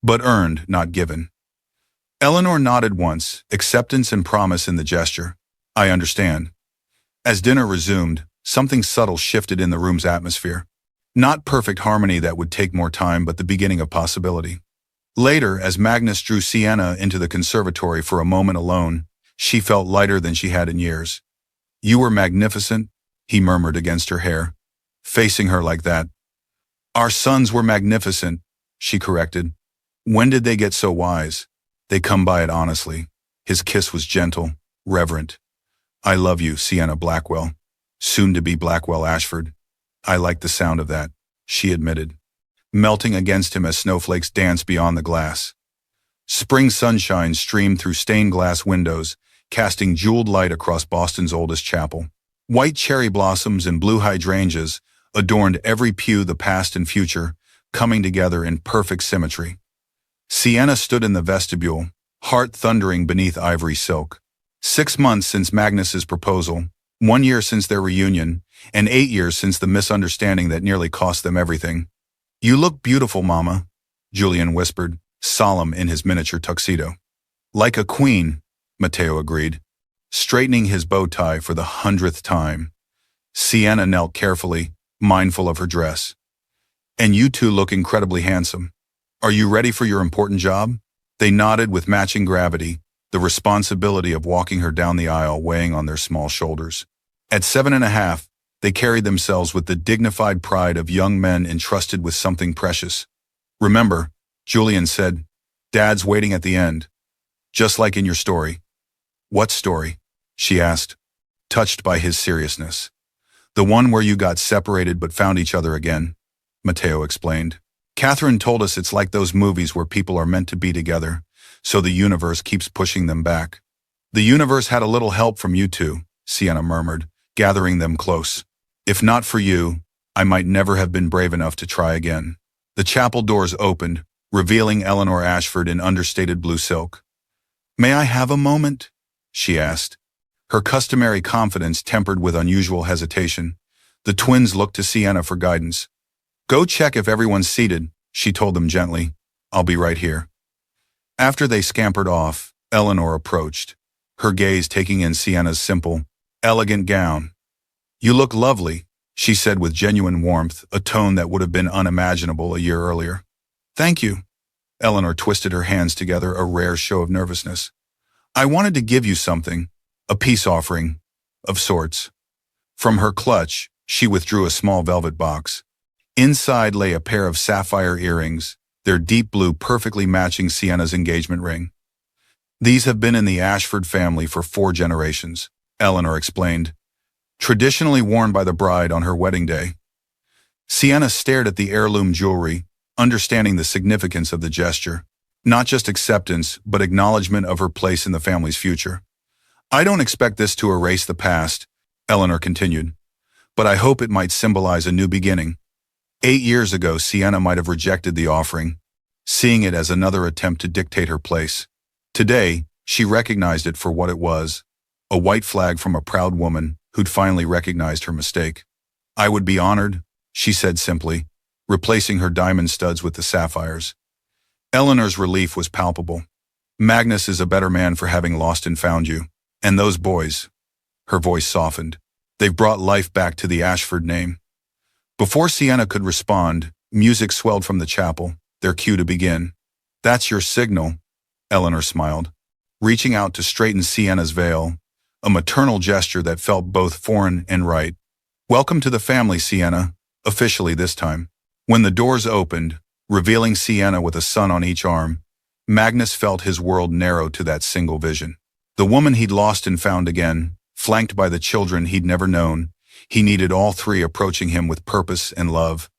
But earned, not given. Eleanor nodded once, acceptance and promise in the gesture. I understand. As dinner resumed, something subtle shifted in the room's atmosphere. Not perfect harmony that would take more time, but the beginning of possibility. Later, as Magnus drew Sienna into the conservatory for a moment alone, she felt lighter than she had in years. You were magnificent, he murmured against her hair. Facing her like that. Our sons were magnificent, she corrected. When did they get so wise? They come by it honestly. His kiss was gentle, reverent. I love you, Sienna Blackwell. Soon to be Blackwell Ashford. I like the sound of that, she admitted, melting against him as snowflakes danced beyond the glass. Spring sunshine streamed through stained glass windows, casting jeweled light across Boston's oldest chapel. White cherry blossoms and blue hydrangeas adorned every pew, the past and future, coming together in perfect symmetry. Sienna stood in the vestibule, heart thundering beneath ivory silk. 6 months since Magnus's proposal, 1 year since their reunion, and 8 years since the misunderstanding that nearly cost them everything. You look beautiful, Mama, Julian whispered, solemn in his miniature tuxedo. Like a queen, Matteo agreed, straightening his bow tie for the 100th time. Sienna knelt carefully, mindful of her dress. And you two look incredibly handsome. Are you ready for your important job? They nodded with matching gravity, the responsibility of walking her down the aisle weighing on their small shoulders. At 7.5, they carried themselves with the dignified pride of young men entrusted with something precious. Remember, Julian said, Dad's waiting at the end. Just like in your story. What story? She asked, touched by his seriousness. The one where you got separated but found each other again, Matteo explained. Catherine told us it's like those movies where people are meant to be together, so the universe keeps pushing them back. The universe had a little help from you two, Sienna murmured, gathering them close. If not for you, I might never have been brave enough to try again. The chapel doors opened, revealing Eleanor Ashford in understated blue silk. May I have a moment? She asked. Her customary confidence tempered with unusual hesitation. The twins looked to Sienna for guidance. Go check if everyone's seated, she told them gently. I'll be right here. After they scampered off, Eleanor approached, her gaze taking in Sienna's simple, elegant gown. You look lovely, she said with genuine warmth, a tone that would have been unimaginable a year earlier. Thank you. Eleanor twisted her hands together, a rare show of nervousness. I wanted to give you something, a peace offering, of sorts. From her clutch, she withdrew a small velvet box. Inside lay a pair of sapphire earrings, their deep blue perfectly matching Sienna's engagement ring. These have been in the Ashford family for 4 generations, Eleanor explained, traditionally worn by the bride on her wedding day. Sienna stared at the heirloom jewelry, understanding the significance of the gesture, not just acceptance, but acknowledgement of her place in the family's future. I don't expect this to erase the past, Eleanor continued, but I hope it might symbolize a new beginning. 8 years ago, Sienna might have rejected the offering, seeing it as another attempt to dictate her place. Today, she recognized it for what it was, a white flag from a proud woman who'd finally recognized her mistake. I would be honored, she said simply, replacing her diamond studs with the sapphires. Eleanor's relief was palpable. Magnus is a better man for having lost and found you. And those boys, her voice softened, they've brought life back to the Ashford name. Before Sienna could respond, music swelled from the chapel, their cue to begin. That's your signal, Eleanor smiled, reaching out to straighten Sienna's veil, a maternal gesture that felt both foreign and right. Welcome to the family, Sienna, officially this time. When the doors opened, revealing Sienna with a son on each arm, Magnus felt his world narrow to that single vision. The woman he'd lost and found again, flanked by the children he'd never known, he needed all 3 approaching him with purpose and love.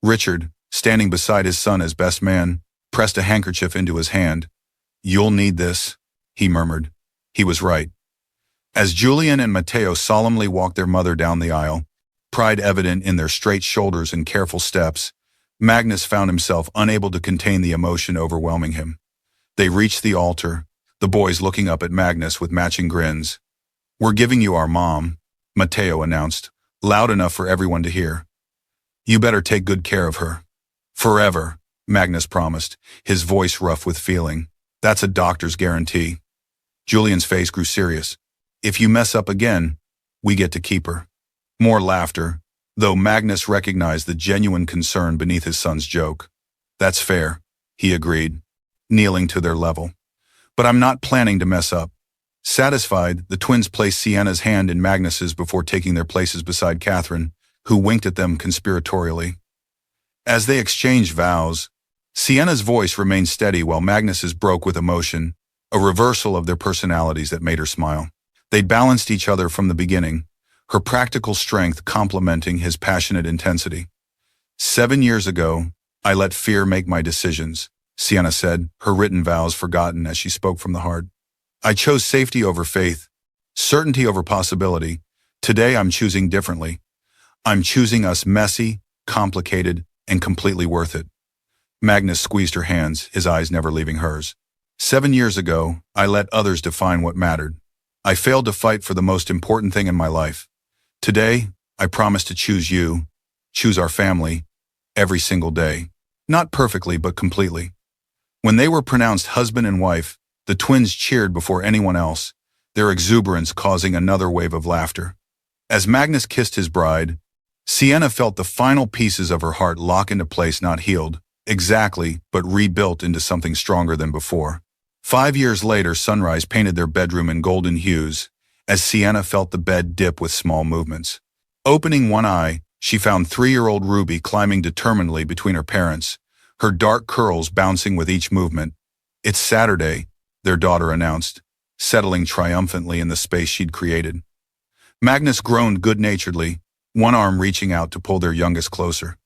Richard, standing beside his son as best man, pressed a handkerchief into his hand. You'll need this, he murmured. He was right. As Julian and Matteo solemnly walked their mother down the aisle, pride evident in their straight shoulders and careful steps, Magnus found himself unable to contain the emotion overwhelming him. They reached the altar, the boys looking up at Magnus with matching grins. "We're giving you our mom," Matteo announced, loud enough for everyone to hear. "You better take good care of her." "Forever," Magnus promised, his voice rough with feeling. "That's a doctor's guarantee." Julian's face grew serious. "If you mess up again, we get to keep her." More laughter, though Magnus recognized the genuine concern beneath his son's joke. "That's fair," he agreed, kneeling to their level. "But I'm not planning to mess up." Satisfied, the twins placed Sienna's hand in Magnus's before taking their places beside Catherine, who winked at them conspiratorially. As they exchanged vows, Sienna's voice remained steady while Magnus's broke with emotion, a reversal of their personalities that made her smile. They'd balanced each other from the beginning, her practical strength complementing his passionate intensity. "7 years ago, I let fear make my decisions," Sienna said, her written vows forgotten as she spoke from the heart. "I chose safety over faith, certainty over possibility. Today I'm choosing differently. I'm choosing us messy, complicated, and completely worth it." Magnus squeezed her hands, his eyes never leaving hers. "7 years ago, I let others define what mattered. I failed to fight for the most important thing in my life. Today, I promise to choose you, choose our family, every single day. Not perfectly, but completely." When they were pronounced husband and wife, the twins cheered before anyone else, their exuberance causing another wave of laughter. As Magnus kissed his bride, Sienna felt the final pieces of her heart lock into place, not healed, exactly, but rebuilt into something stronger than before. 5 years later, sunrise painted their bedroom in golden hues, as Sienna felt the bed dip with small movements. Opening one eye, she found 3-year-old Ruby climbing determinedly between her parents, her dark curls bouncing with each movement. "It's Saturday," their daughter announced, settling triumphantly in the space she'd created. Magnus groaned good-naturedly, one arm reaching out to pull their youngest closer.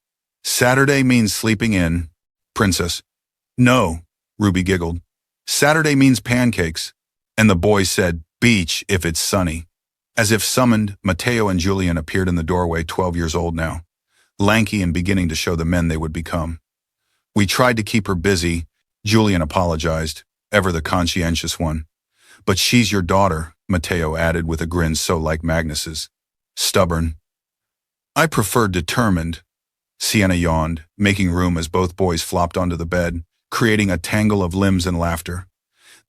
"Saturday means sleeping in, princess." "No," Ruby giggled. "Saturday means pancakes." And the boys said, "Beach if it's sunny." As if summoned, Matteo and Julian appeared in the doorway, 12 years old now, lanky and beginning to show the men they would become. "We tried to keep her busy," Julian apologized, ever the conscientious one. "But she's your daughter," Matteo added with a grin so like Magnus's. "Stubborn." "I prefer determined," Sienna yawned, making room as both boys flopped onto the bed, creating a tangle of limbs and laughter.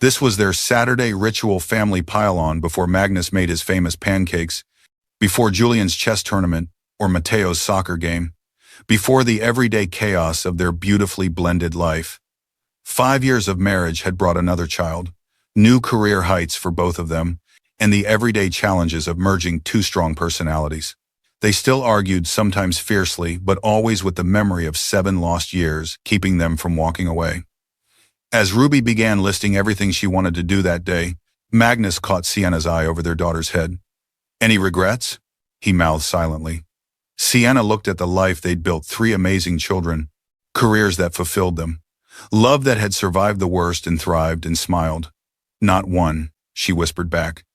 This was their Saturday ritual family pile-on before Magnus made his famous pancakes, before Julian's chess tournament or Matteo's soccer game, before the everyday chaos of their beautifully blended life. 5 years of marriage had brought another child, new career heights for both of them, and the everyday challenges of merging two strong personalities. They still argued, sometimes fiercely, but always with the memory of 7 lost years keeping them from walking away. As Ruby began listing everything she wanted to do that day, Magnus caught Sienna's eye over their daughter's head. "Any regrets?" he mouthed silently. Sienna looked at the life they'd built, 3 amazing children, careers that fulfilled them, love that had survived the worst and thrived and smiled. "Not one," she whispered back.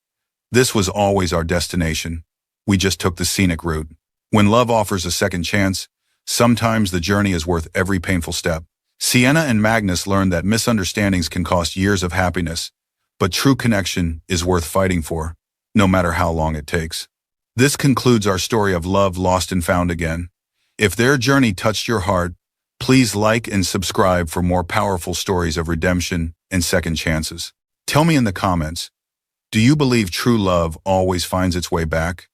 "This was always our destination. We just took the scenic route. When love offers a second chance, sometimes the journey is worth every painful step." Sienna and Magnus learned that misunderstandings can cost years of happiness, but true connection is worth fighting for, no matter how long it takes. This concludes our story of love lost and found again. If their journey touched your heart, please like and subscribe for more powerful stories of redemption and second chances. Tell me in the comments, do you believe true love always finds its way back?